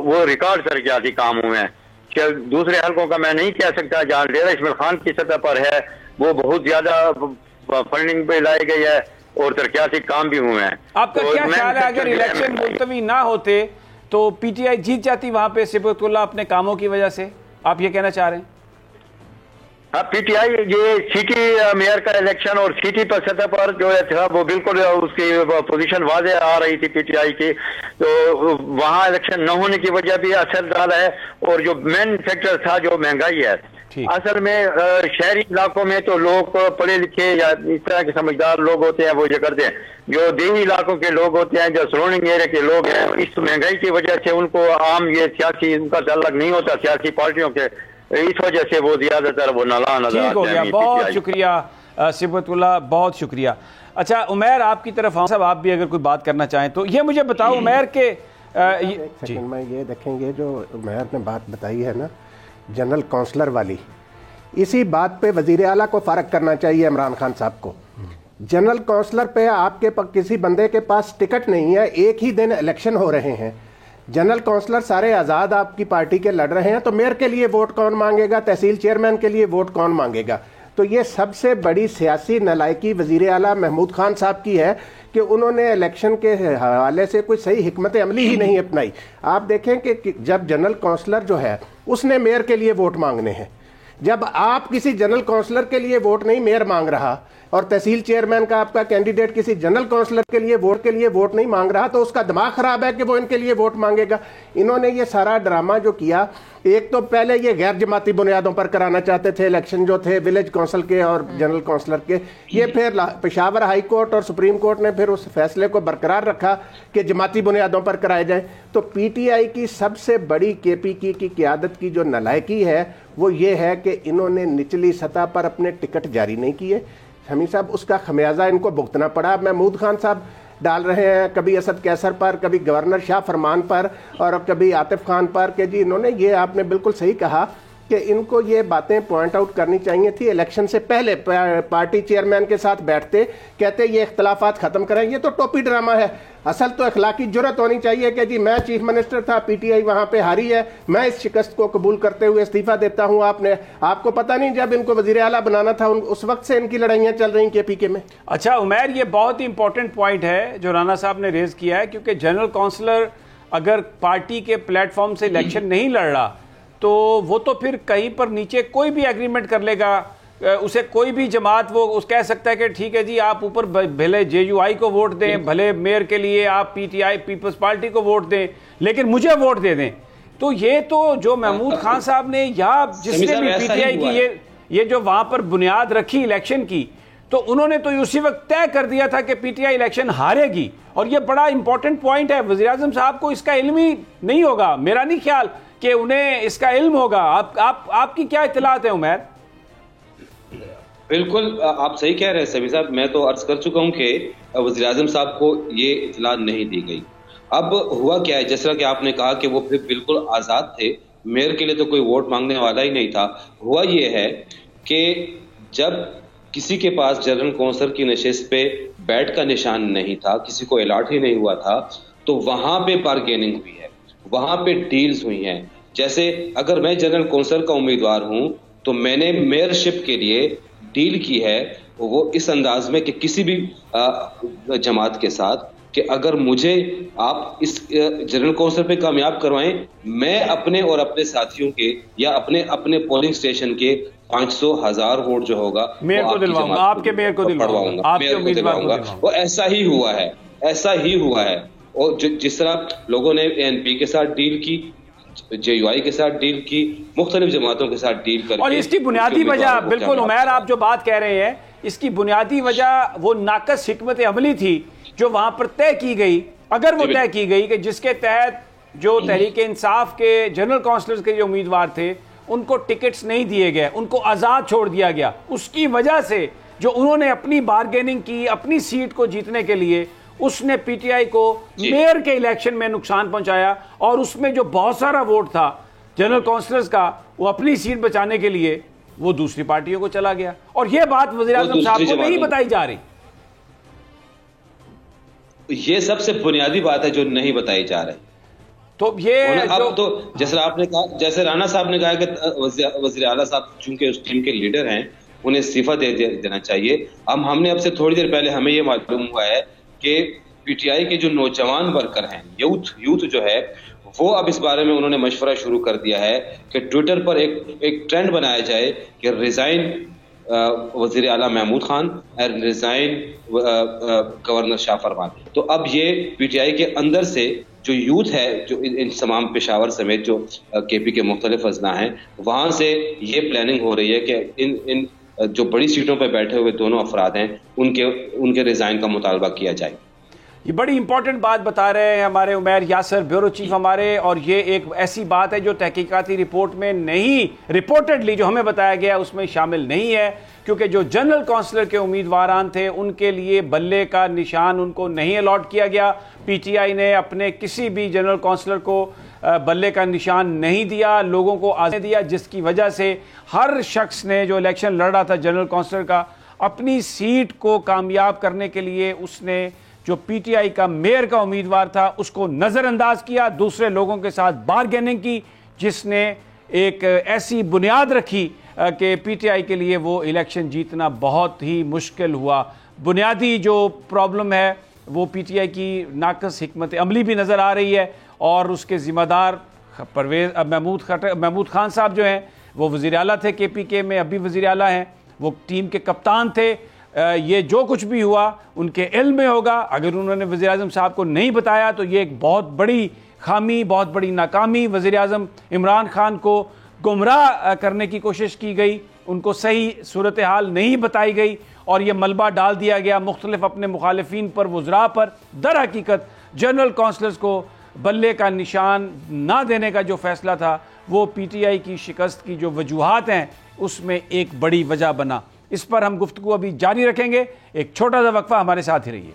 वो रिकॉर्ड तरक्याती काम हुए हैं। दूसरे हल्कों का मैं नहीं कह सकता। जहाँ डेरा इस्माइल खान की सतह पर है वो बहुत ज्यादा फंडिंग पे लाई गई है और तरक्याती काम भी हुए हैं।
आपका क्या ख्याल है, अगर इलेक्शन मुलतवी ना होते तो पीटीआई जीत जाती वहां पे सिबतुल्लाह अपने कामों की वजह से? आप ये कहना चाह रहे हैं?
हाँ, पीटीआई ये सिटी मेयर का इलेक्शन और सिटी पर सतह पर जो है था वो बिल्कुल उसकी पोजीशन वाज़े आ रही थी पीटीआई की, तो वहाँ इलेक्शन न होने की वजह भी असर डाला है। और जो मेन फैक्टर था जो महंगाई है, असल में शहरी इलाकों में तो लोग पढ़े लिखे या इस तरह के समझदार लोग होते हैं, वो ये करते हैं। जो देही इलाकों के लोग होते हैं, जो सराउंडिंग एरिया के लोग हैं, इस महंगाई की वजह से उनको आम ये सियासी उनका ताल्लुक नहीं होता सियासी पार्टियों के, इस वजह से वो ज्यादातर वो नाला नजर आते हैं।
ठीक हो गया, बहुत शुक्रिया सिबतुल्लाह, बहुत शुक्रिया। अच्छा उमैर, आपकी तरफ साहब आप भी अगर कोई बात करना चाहें तो ये मुझे बताओ उमैर के
में ये देखेंगे जो उमैर ने बात बताई है ना जनरल काउंसलर वाली, इसी बात पे वजीर आला को फ़र्क करना चाहिए इमरान खान साहब को। जनरल काउंसलर पे आपके किसी बंदे के पास टिकट नहीं है, एक ही दिन इलेक्शन हो रहे हैं, जनरल काउंसलर सारे आज़ाद आपकी पार्टी के लड़ रहे हैं, तो मेयर के लिए वोट कौन मांगेगा, तहसील चेयरमैन के लिए वोट कौन मांगेगा? तो ये सबसे बड़ी सियासी नालायकी वज़ीर आला महमूद खान साहब की है कि उन्होंने इलेक्शन के हवाले से कोई सही हिकमत अमली ही नहीं अपनाई। आप देखें कि जब जनरल काउंसलर जो है उसने मेयर के लिए वोट मांगने हैं, जब आप किसी जनरल काउंसलर के लिए वोट नहीं मेयर मांग रहा और तहसील चेयरमैन का आपका कैंडिडेट किसी जनरल काउंसलर के लिए वोट नहीं मांग रहा, तो उसका दिमाग खराब है कि वो इनके लिए वोट मांगेगा। इन्होंने ये सारा ड्रामा जो किया, एक तो पहले ये गैर जमाती बुनियादों पर कराना चाहते थे इलेक्शन जो थे विलेज काउंसिल के और जनरल काउंसलर के, ये फिर पेशावर हाई कोर्ट और सुप्रीम कोर्ट ने फिर उस फैसले को बरकरार रखा कि जमाती बुनियादों पर कराए जाए। तो पीटीआई की सबसे बड़ी केपीकी की क़यादत की जो नालायकी है वो ये है कि इन्होंने निचली सतह पर अपने टिकट जारी नहीं किए। हमीद साहब, उसका खमियाजा इनको भुगतना पड़ा। महमूद खान साहब डाल रहे हैं कभी असद कैसर पर, कभी गवर्नर शाह फरमान पर और कभी आतिफ खान पर कि जी इन्होंने, ये आपने बिल्कुल सही कहा कि इनको ये बातें पॉइंट आउट करनी चाहिए थी इलेक्शन से पहले। पार्टी चेयरमैन के साथ बैठते, कहते ये इख्तलाफात ख़त्म करें, ये तो टोपी ड्रामा है। असल तो अखलाकी जुर्रत होनी चाहिए कि जी मैं चीफ मिनिस्टर था, पीटीआई वहाँ पे हारी है, मैं इस शिकस्त को कबूल करते हुए इस्तीफा देता हूँ। आपको पता नहीं जब इनको वज़ीर आला बनाना था उस वक्त से इनकी लड़ाइयाँ चल रही केपीके में।
अच्छा उमैर, ये बहुत ही इंपॉर्टेंट पॉइंट है जो राना साहब ने रेज किया है, क्योंकि जनरल काउंसलर अगर पार्टी के प्लेटफॉर्म से इलेक्शन नहीं लड़ रहा तो वो तो फिर कहीं पर नीचे कोई भी एग्रीमेंट कर लेगा, उसे कोई भी जमात वो कह सकता है कि ठीक है जी आप ऊपर भले JUI को वोट दें, भले मेयर के लिए आप पीटीआई पीपल्स पार्टी को वोट दें, लेकिन मुझे वोट दे दें। तो ये तो जो महमूद खान साहब ने या जिसने भी पीटीआई की ये जो वहां पर बुनियाद रखी इलेक्शन की, तो उन्होंने तो उसी वक्त तय कर दिया था कि पीटीआई इलेक्शन हारेगी। और ये बड़ा इंपॉर्टेंट पॉइंट है, वज़ीर आज़म साहब को इसका इल्म ही नहीं होगा, मेरा नहीं ख्याल कि उन्हें इसका इल्म होगा। आपकी क्या इत्तलात है उमैर?
बिल्कुल आप सही कह रहे हैं सभी साहब, मैं तो अर्ज कर चुका हूं कि वज़ीर आज़म साहब को ये इत्तला नहीं दी गई। अब हुआ क्या है, जैसा कि आपने कहा कि वो फिर बिल्कुल आजाद थे, मेयर के लिए तो कोई वोट मांगने वाला ही नहीं था। हुआ ये है कि जब किसी के पास जनरल कौंसिल की नशिस्त पे बैट का निशान नहीं था, किसी को अलॉट ही नहीं हुआ था, तो वहां पे बार्गेनिंग हुई है, वहां पे डील्स हुई हैं। जैसे अगर मैं जनरल कौंसिल का उम्मीदवार हूं तो मैंने मेयरशिप के लिए डील की है वो इस अंदाज में कि किसी भी जमात के साथ कि अगर मुझे आप इस जनरल कौंसिल पे कामयाब करवाएं, मैं अपने और अपने साथियों के या अपने अपने पोलिंग स्टेशन के 500,000 वोट जो होगा
मेयर को दिलवाऊंगा, आपके मेयर को दिलवाऊंगा, आपके उम्मीदवार को दिलवाऊंगा।
वो ऐसा ही हुआ है, ऐसा ही हुआ है। और जिस तरह लोगों ने एनपी के साथ डील की, जेयूआई के साथ डील की, मुख्तलिफ जमातों के साथ डील करके,
और इसकी बुनियादी वजह, बिल्कुल उमैर आप जो बात कह रहे हैं, इसकी बुनियादी वजह वो नाकस हिकमत अमली थी जो वहां पर तय की गई। अगर वो तय की गई कि जिसके तहत जो तहरीक इंसाफ के जनरल काउंसिलर्स के जो उम्मीदवार थे उनको टिकट्स नहीं दिए गए, उनको आज़ाद छोड़ दिया गया, उसकी वजह से जो उन्होंने अपनी बार्गेनिंग की अपनी सीट को जीतने के लिए, उसने पीटीआई को मेयर के इलेक्शन में नुकसान पहुंचाया। और उसमें जो बहुत सारा वोट था जनरल काउंसिलर्स का, वो अपनी सीट बचाने के लिए वो दूसरी पार्टियों को चला गया। और यह बात वज़ीर-ए-आज़म साहब को नहीं बताई जा रही।
ये सबसे बुनियादी बात है जो नहीं बताई जा रही।
तो ये
अब तो जैसे आपने कहा, जैसे राणा साहब ने कहा कि वज़ीर आला साहब चूंकि उस टीम के लीडर हैं, उन्हें इस्तीफा देना चाहिए। हमने अब से थोड़ी देर पहले हमें यह मालूम हुआ है कि पीटीआई के जो नौजवान वर्कर हैं, यूथ जो है, वो अब इस बारे में उन्होंने मशवरा शुरू कर दिया है कि ट्विटर पर एक ट्रेंड बनाया जाए कि रिजाइन वज़ीर आला महमूद खान और रिजाइन गवर्नर शाह फरमान। तो अब ये पीटीआई के अंदर से जो यूथ है, जो इन तमाम पेशावर समेत जो केपी के मुख्तलिफ अजला हैं, वहां से ये प्लानिंग हो रही है कि इन जो बड़ी सीटों पर बैठे हुए दोनों अफराद हैं उनके रिजाइन का मुतालबा किया जाए।
ये बड़ी इंपॉर्टेंट बात बता रहे हैं हमारे उमैर यासर, ब्यूरो चीफ हमारे। और ये एक ऐसी बात है जो तहकीकाती रिपोर्ट में नहीं, रिपोर्टेडली जो हमें बताया गया उसमें शामिल नहीं है, क्योंकि जो जनरल काउंसिलर के उम्मीदवारान थे उनके लिए बल्ले का निशान उनको नहीं अलॉट किया गया। पीटीआई ने अपने किसी भी जनरल काउंसिलर को बल्ले का निशान नहीं दिया, लोगों को आज़ादी दिया, जिसकी वजह से हर शख्स ने जो इलेक्शन लड़ रहा था जनरल काउंसिलर का, अपनी सीट को कामयाब करने के लिए उसने जो पीटीआई का मेयर का उम्मीदवार था उसको नज़रअंदाज किया, दूसरे लोगों के साथ बार्गेनिंग की, जिसने एक ऐसी बुनियाद रखी कि पीटीआई के लिए वो इलेक्शन जीतना बहुत ही मुश्किल हुआ। बुनियादी जो प्रॉब्लम है वो पीटीआई की नाकस हिकमत अमली भी नज़र आ रही है, और उसके ज़िम्मेदार महमूद खान साहब जो हैं वो वज़ीर आला थे केपीके में, अभी वज़ीर आला हैं, वो टीम के कप्तान थे। ये जो कुछ भी हुआ उनके इल्म में होगा। अगर उन्होंने वज़ीर आज़म साहब को नहीं बताया तो ये एक बहुत बड़ी खामी, बहुत बड़ी नाकामी। वज़ीर आज़म इमरान खान को गुमराह करने की कोशिश की गई, उनको सही सूरत हाल नहीं बताई गई, और ये मलबा डाल दिया गया मुख्तलिफ अपने मुखालिफिन पर, वज़रा पर। दर हकीकत जनरल काउंसिलर्स को बल्ले का निशान ना देने का जो फैसला था वो पीटीआई की शिकस्त की जो वजूहात हैं उसमें एक बड़ी वजह बना। इस पर हम गुफ्तगू अभी जारी रखेंगे। एक छोटा सा वक्फा, हमारे साथ ही रहिए।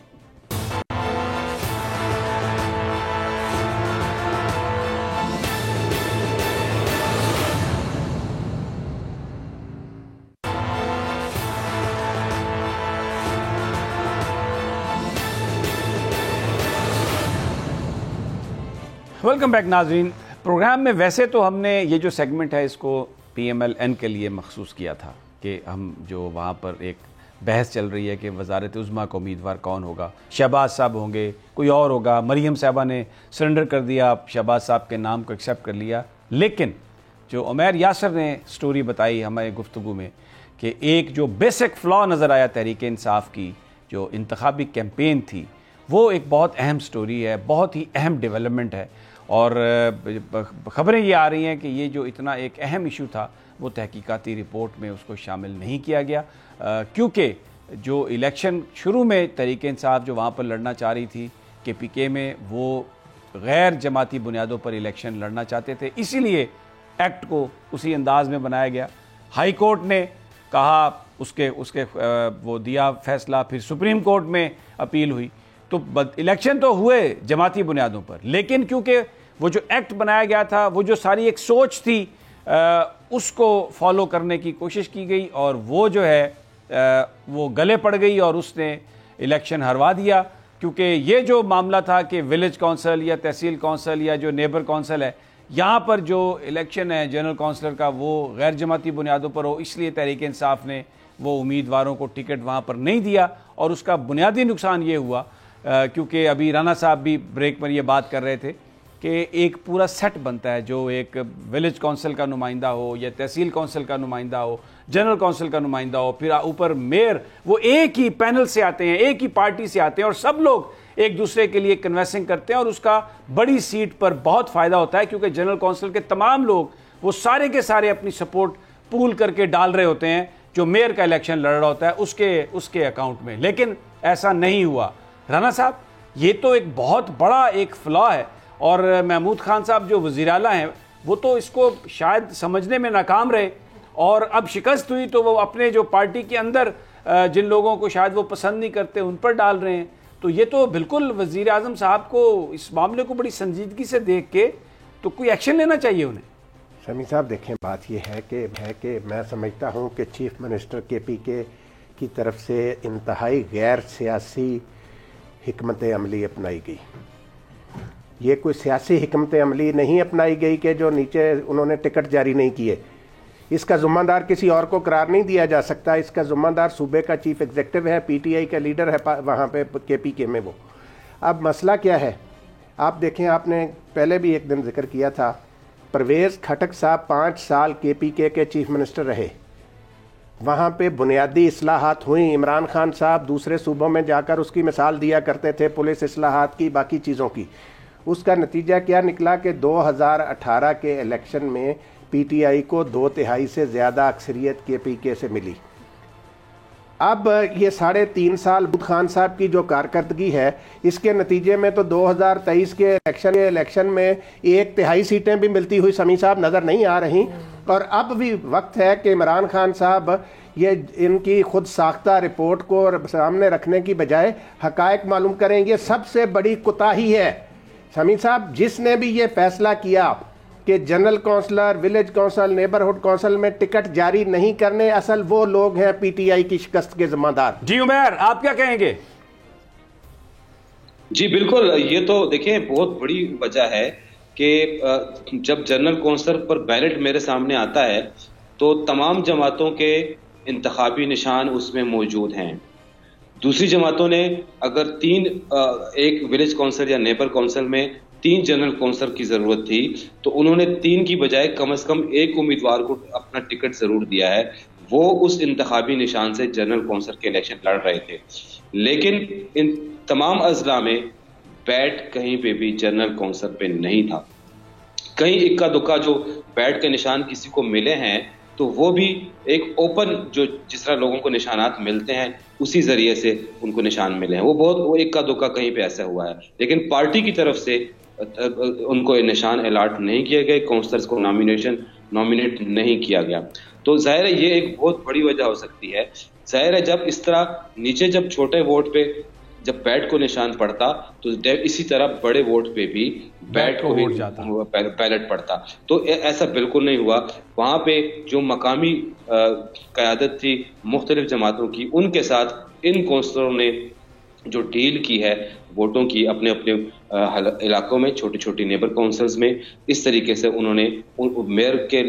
वेलकम बैक नाजरीन। प्रोग्राम में वैसे तो हमने ये जो सेगमेंट है इसको PMLN के लिए मखसूस किया था कि हम जो वहाँ पर एक बहस चल रही है कि वज़ारत उज़्मा का उम्मीदवार कौन होगा, शहबाज साहब होंगे, कोई और होगा। मरियम साहबा ने सरेंडर कर दिया, शहबाज साहब के नाम को एक्सेप्ट कर लिया। लेकिन जो उमैर यासर ने स्टोरी बताई हमारे गुफ्तगू में कि एक जो बेसिक फ़लॉ नज़र आया तहरीक इंसाफ की जो इंतखाबी कैंपेन थी, वो एक बहुत अहम स्टोरी है, बहुत ही अहम डेवलपमेंट है। और ख़बरें ये आ रही हैं कि ये जो इतना एक अहम इशू था वो तहकीकाती रिपोर्ट में उसको शामिल नहीं किया गया, क्योंकि जो इलेक्शन शुरू में तहरीक इंसाफ जो वहाँ पर लड़ना चाह रही थी KPK में, वो गैर जमाती बुनियादों पर इलेक्शन लड़ना चाहते थे, इसीलिए एक्ट को उसी अंदाज में बनाया गया। हाई कोर्ट ने कहा, उसके वो दिया फैसला, फिर सुप्रीम कोर्ट में अपील हुई। तो इलेक्शन तो हुए जमाती बुनियादों पर, लेकिन क्योंकि वो जो एक्ट बनाया गया था, वो जो सारी एक सोच थी, उसको फॉलो करने की कोशिश की गई और वो जो है वो गले पड़ गई और उसने इलेक्शन हरवा दिया। क्योंकि ये जो मामला था कि विलेज काउंसिल या तहसील काउंसिल या जो नेबर काउंसिल है, यहाँ पर जो इलेक्शन है जनरल काउंसिलर का वो गैर जमाती बुनियादों पर हो, इसलिए तहरीक इंसाफ ने वो उम्मीदवारों को टिकट वहाँ पर नहीं दिया और उसका बुनियादी नुकसान ये हुआ, क्योंकि अभी राना साहब भी ब्रेक पर ये बात कर रहे थे कि एक पूरा सेट बनता है, जो एक विलेज काउंसिल का नुमाइंदा हो या तहसील काउंसिल का नुमाइंदा हो, जनरल काउंसिल का नुमाइंदा हो, फिर ऊपर मेयर, वो एक ही पैनल से आते हैं, एक ही पार्टी से आते हैं और सब लोग एक दूसरे के लिए कन्वेंसिंग करते हैं और उसका बड़ी सीट पर बहुत फ़ायदा होता है, क्योंकि जनरल काउंसिल के तमाम लोग वो सारे के सारे अपनी सपोर्ट पूल करके डाल रहे होते हैं जो मेयर का इलेक्शन लड़ रहा होता है उसके अकाउंट में। लेकिन ऐसा नहीं हुआ। राना साहब, ये तो एक बहुत बड़ा एक फ्लॉ है और महमूद खान साहब जो वज़ीर आला हैं वो तो इसको शायद समझने में नाकाम रहे और अब शिकस्त हुई तो वो अपने जो पार्टी के अंदर जिन लोगों को शायद वो पसंद नहीं करते उन पर डाल रहे हैं। तो ये तो बिल्कुल वज़ीर आज़म साहब को इस मामले को बड़ी संजीदगी से देख के तो कोई एक्शन लेना चाहिए उन्हें।
शमी साहब, देखें, बात ये है कि मैं समझता हूँ कि चीफ मिनिस्टर KPK की तरफ से इंतहाई गैर सियासी हिकमत अमली अपनाई गई। ये कोई सियासी हिकमत अमली नहीं अपनाई गई कि जो नीचे उन्होंने टिकट जारी नहीं किए। इसका ज़िम्मेदार किसी और को करार नहीं दिया जा सकता। इसका ज़िम्मेदार सूबे का चीफ एग्जीक्यूटिव है, PTI का लीडर है वहाँ पे KPK में वो। अब मसला क्या है, आप देखें, आपने पहले भी एक दिन जिक्र किया था, परवेज़ खटक साहब 5 साल KPK के चीफ मिनिस्टर रहे, वहाँ पे बुनियादी इस्लाहात हुई। इमरान खान साहब दूसरे सूबों में जाकर उसकी मिसाल दिया करते थे, पुलिस इस्लाहात की, बाकी चीज़ों की। उसका नतीजा क्या निकला कि 2018 के इलेक्शन में PTI को 2/3 से ज़्यादा अक्सरियत KPK से मिली। अब ये 3.5 साल महमूद खान साहब की जो कारकर्दगी है, इसके नतीजे में तो 2023 के इलेक्शन में 1/3 सीटें भी मिलती हुई शमी साहब नज़र नहीं आ रही। और अब भी वक्त है कि इमरान खान साहब ये इनकी खुद साख्ता रिपोर्ट को सामने रखने की बजाय हकायक मालूम करें। ये सबसे बड़ी कोताही है शमी साहब। जिसने भी ये फैसला किया कि general counsellor, village council, neighbourhood council में टिकट जारी नहीं करने, असल वो लोग हैं PTI की शिकस्त के जिम्मेदार।
जी उमर, आप क्या कहेंगे?
जी बिल्कुल, ये तो देखिए बहुत बड़ी वजह है कि जब जनरल काउंसिल पर बैलेट मेरे सामने आता है तो तमाम जमातों के इंतखाबी निशान उसमें मौजूद हैं। दूसरी जमातों ने अगर एक विलेज काउंसिल या नेबर काउंसिल में 3 जनरल काउंसिल की जरूरत थी तो उन्होंने 3 की बजाय कम से कम एक उम्मीदवार को अपना टिकट जरूर दिया है। वो उस इंतखाबी निशान से जनरल काउंसिल के इलेक्शन लड़ रहे थे। लेकिन इन तमाम अजला में बैट कहीं पे भी जनरल काउंसिल पे नहीं था। कहीं इक्का दुक्का जो बैट के निशान किसी को मिले हैं तो वो भी एक ओपन, जो जिस तरह लोगों को निशानात मिलते हैं उसी जरिए से उनको निशान मिले हैं। वो इक्का दुक्का कहीं पे ऐसा हुआ है। लेकिन पार्टी की तरफ से उनको निशान अलॉट नहीं किए गए, काउंसलर्स को नॉमिनेट नहीं किया गया। तो जाहिर है ये एक बहुत बड़ी वजह हो सकती है। जाहिर है जब इस तरह नीचे जब छोटे वोट पे जब बैट को निशान पड़ता तो इसी तरह बड़े वोट पे भी बैट को भी बैलेट पड़ता। तो ऐसा बिल्कुल नहीं हुआ। वहां पे जो मकामी क़यादत थी मुख्तलिफ जमातों की, उनके साथ इन काउंसलरों ने जो डील की है वोटों की अपने अपने इलाकों में, छोटी छोटी नेबर काउंसिल्स में, इस तरीके से उन्होंने मेयर के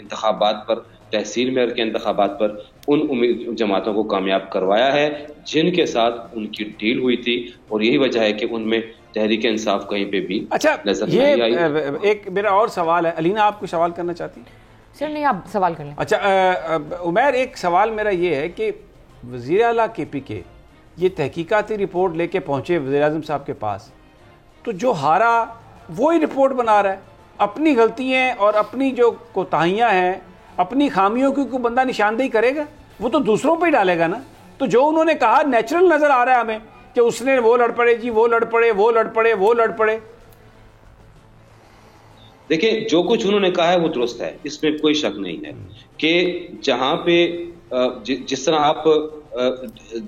इंतखाबात पर, तहसील मेयर के इंतखाबात पर उन जमातों को कामयाब करवाया है जिनके साथ उनकी डील हुई थी। और यही वजह है कि उनमें तहरीक इंसाफ कहीं पे भी नजर नहीं आई।
एक मेरा और सवाल है, अलीना आप कोई सवाल करना चाहती हैं?
सर नहीं, आप सवाल कर लें।
अच्छा उमर, एक सवाल मेरा ये है कि वज़ीर आला KPK ये तहकीकाती रिपोर्ट लेके पहुंचे वज़ीर आज़म साहब के पास, तो जो हारा वो ही रिपोर्ट बना रहा है। अपनी गलतियाँ और अपनी जो कोताहियाँ हैं, अपनी खामियों की कोई बंदा निशानदेही करेगा, वो तो दूसरों पे ही डालेगा ना। तो जो उन्होंने कहा नेचुरल नज़र आ रहा है हमें कि उसने वो लड़ पड़े जी, वो लड़ पड़े, वो लड़ पड़े, वो लड़ पड़े।
देखिए जो कुछ उन्होंने कहा है वो दुरुस्त है, इसमें कोई शक नहीं है कि जहां पे जिस तरह आप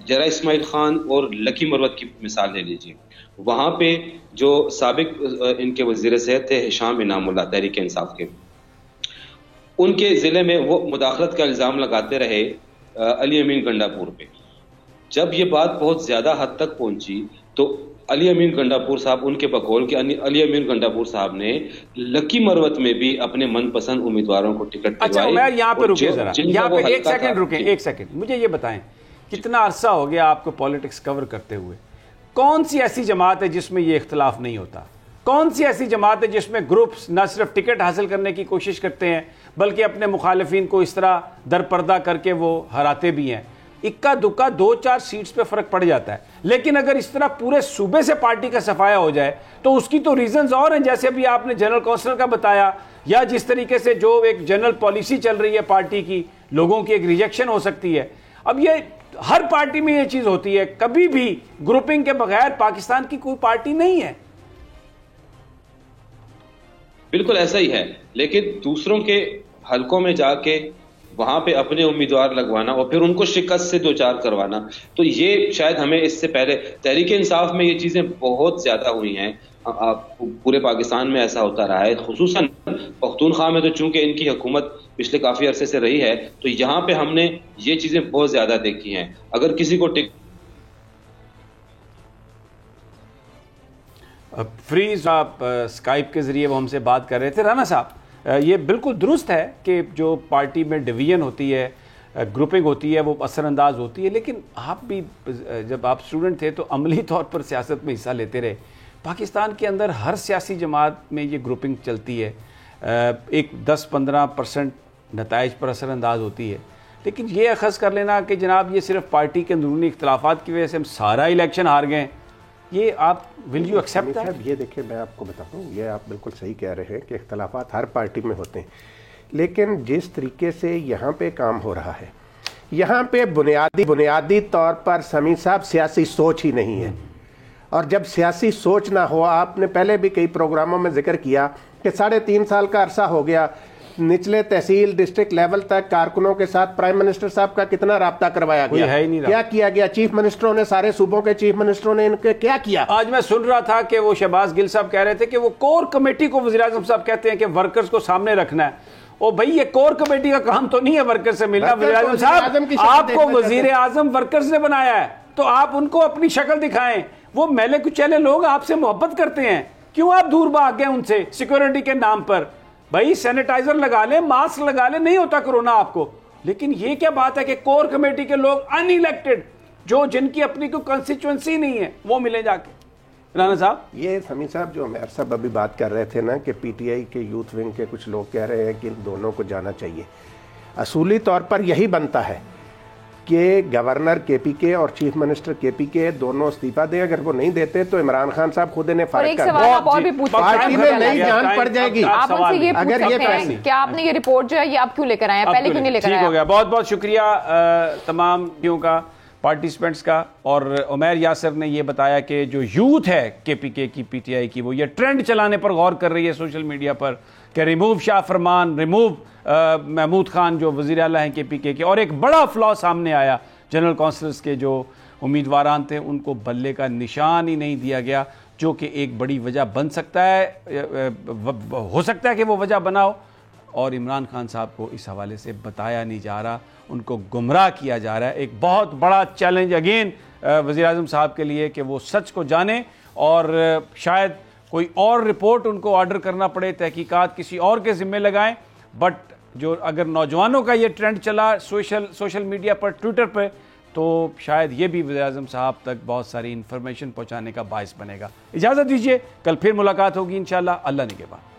जरा इस्माइल खान और लकी मरवत की मिसाल ले लीजिए, वहां पे जो साबिक इनके वजीर सेहत थे हिशाम इनामुल्लाह तहरीक इंसाफ के, उनके जिले में वो मुदाखलत का इल्जाम लगाते रहे अली अमीन गंडापुर पे। जब ये बात बहुत ज्यादा हद तक पहुंची तो अली अमीन गंडापुर साहब, उनके बकौल के अली अमीन गंडापुर साहब ने लकी मरवत में भी अपने मनपसंद उम्मीदवारों को टिकट दिलवाई।
अच्छा मैं यहाँ पे रुके जरा, यहाँ पे एक सेकंड रुके, एक सेकंड, मुझे ये बताएं कितना अरसा हो गया आपको पॉलिटिक्स कवर करते हुए, कौन सी ऐसी जमात है जिसमें ये इख्तलाफ नहीं होता? कौन सी ऐसी जमात है जिसमें ग्रुप्स न सिर्फ टिकट हासिल करने की कोशिश करते हैं बल्कि अपने मुखालिफिन को इस तरह दरपर्दा करके वो हराते भी हैं? इक्का दुक्का 2-4 सीट्स पे फर्क पड़ जाता है, लेकिन अगर इस तरह पूरे सूबे से पार्टी का सफाया हो जाए तो उसकी तो रीजंस और हैं, जैसे अभी आपने जनरल काउंसिलर का बताया, या जिस तरीके से जो एक जनरल पॉलिसी चल रही है पार्टी की, लोगों की एक रिजेक्शन हो सकती है। अब ये हर पार्टी में ये चीज होती है, कभी भी ग्रुपिंग के बगैर पाकिस्तान की कोई पार्टी नहीं है।
बिल्कुल ऐसा ही है, लेकिन दूसरों के हलकों में जाके वहां पे अपने उम्मीदवार लगवाना और फिर उनको शिकस्त से दो चार करवाना, तो ये शायद हमें इससे पहले तहरीक इंसाफ में ये चीजें बहुत ज्यादा हुई हैं। पूरे पाकिस्तान में ऐसा होता रहा है, खुसूसन पख्तूनख्वा में तो चूंकि इनकी हुकूमत पिछले काफी अरसे से रही है, तो यहाँ पे हमने ये चीजें बहुत ज्यादा देखी हैं। अगर किसी को
फ्रीज आप स्काइप के जरिए वो हमसे बात कर रहे थे। राना साहब, ये बिल्कुल दुरुस्त है कि जो पार्टी में डिवीजन होती है, ग्रुपिंग होती है, वो असरअंदाज होती है, लेकिन आप भी जब आप स्टूडेंट थे तो अमली तौर पर सियासत में हिस्सा लेते रहे। पाकिस्तान के अंदर हर सियासी जमात में ये ग्रुपिंग चलती है, एक 10-15% नताइज पर असरअंदाज होती है, लेकिन ये अखज़ कर लेना कि जनाब ये सिर्फ पार्टी के अंदरूनी इख्तलाफात की वजह से हम सारा इलेक्शन हार गए, ये आप विल यू एक्सेप्ट दैट?
ये देखिए, मैं आपको बताऊं, ये आप बिल्कुल सही कह रहे हैं कि इख्तलाफात हर पार्टी में होते हैं, लेकिन जिस तरीके से यहाँ पे काम हो रहा है, यहाँ पे बुनियादी तौर पर समी साहब सियासी सोच ही नहीं है। और जब सियासी सोच ना हो, आपने पहले भी कई प्रोग्रामों में जिक्र किया कि 3.5 साल का अरसा हो गया, निचले तहसील डिस्ट्रिक्ट लेवल तक कारकुनों के साथ प्राइम मिनिस्टर साहब का कितना राब्ता करवाया गया,
है ही नहीं,
क्या किया गया? चीफ मिनिस्टरों ने, सारे सूबों के चीफ मिनिस्टरों ने इनके क्या किया?
आज मैं सुन रहा था कि वो शहबाज गिल साहब कह रहे थे कि वो कोर कमेटी को वज़ीर आज़म साहब कहते हैं कि वर्कर्स को सामने रखना है। ओ भाई, ये कोर कमेटी का काम तो नहीं है वर्कर से मिलना। वज़ीर आज़म साहब, आपको वज़ीर आज़म वर्कर्स ने बनाया है, तो आप उनको अपनी शक्ल दिखाएं। वो मैले कुचैले लोग आपसे मोहब्बत करते हैं, क्यों आप दूर भाग गए उनसे सिक्योरिटी के नाम पर? भाई सैनिटाइजर लगा ले, मास्क लगा ले, नहीं होता कोरोना आपको। लेकिन ये क्या बात है कि कोर कमेटी के लोग अनइलेक्टेड, जो जिनकी अपनी कोई कंस्टिट्यूएंसी नहीं है, वो मिले जाके? राना साहब,
ये समी साहब जो मेयर साहब अभी बात कर रहे थे ना कि पीटीआई के यूथ विंग के कुछ लोग कह रहे हैं कि इन दोनों को जाना चाहिए, असूली तौर पर यही बनता है कि गवर्नर केपीके और चीफ मिनिस्टर केपीके दोनों इस्तीफा दें। अगर वो नहीं देते तो इमरान खान साहब खुद इन्हें फारिग कर दें, पार्टी में नई जान पड़ जाएगी।
आप उनसे ये पूछ सकते हैं कि आपने ये रिपोर्ट जो है ये आप क्यों लेकर आए हैं, पहले क्यों नहीं लेकर आए?
ठीक हो गया, बहुत बहुत शुक्रिया तमाम का, पार्टिसिपेंट्स का। और उमैर यासर ने ये बताया कि जो यूथ है केपीके की, पीटीआई की, वो ये ट्रेंड चलाने पर गौर कर रही है सोशल मीडिया पर कि रिमूव शाह फरमान, रिमूव महमूद खान जो वज़ीर आला हैं केपीके के। और एक बड़ा फ्लॉ सामने आया, जनरल काउंसिलर्स के जो उम्मीदवार थे उनको बल्ले का निशान ही नहीं दिया गया, जो कि एक बड़ी वजह बन सकता है, हो सकता है कि वो वजह बनाओ। और इमरान खान साहब को इस हवाले से बताया नहीं जा रहा, उनको गुमराह किया जा रहा है। एक बहुत बड़ा चैलेंज अगेन वज़ीर आज़म साहब के लिए कि वो सच को जाने, और शायद कोई और रिपोर्ट उनको ऑर्डर करना पड़े, तहकीकात किसी और के ज़िम्मे लगाएं। बट जो अगर नौजवानों का ये ट्रेंड चला सोशल मीडिया पर, ट्विटर पर, तो शायद ये भी वज़ीर आज़म साहब तक बहुत सारी इन्फॉर्मेशन पहुँचाने का बायस बनेगा। इजाज़त दीजिए, कल फिर मुलाकात होगी इंशाअल्लाह। अल्लाह निगहबान।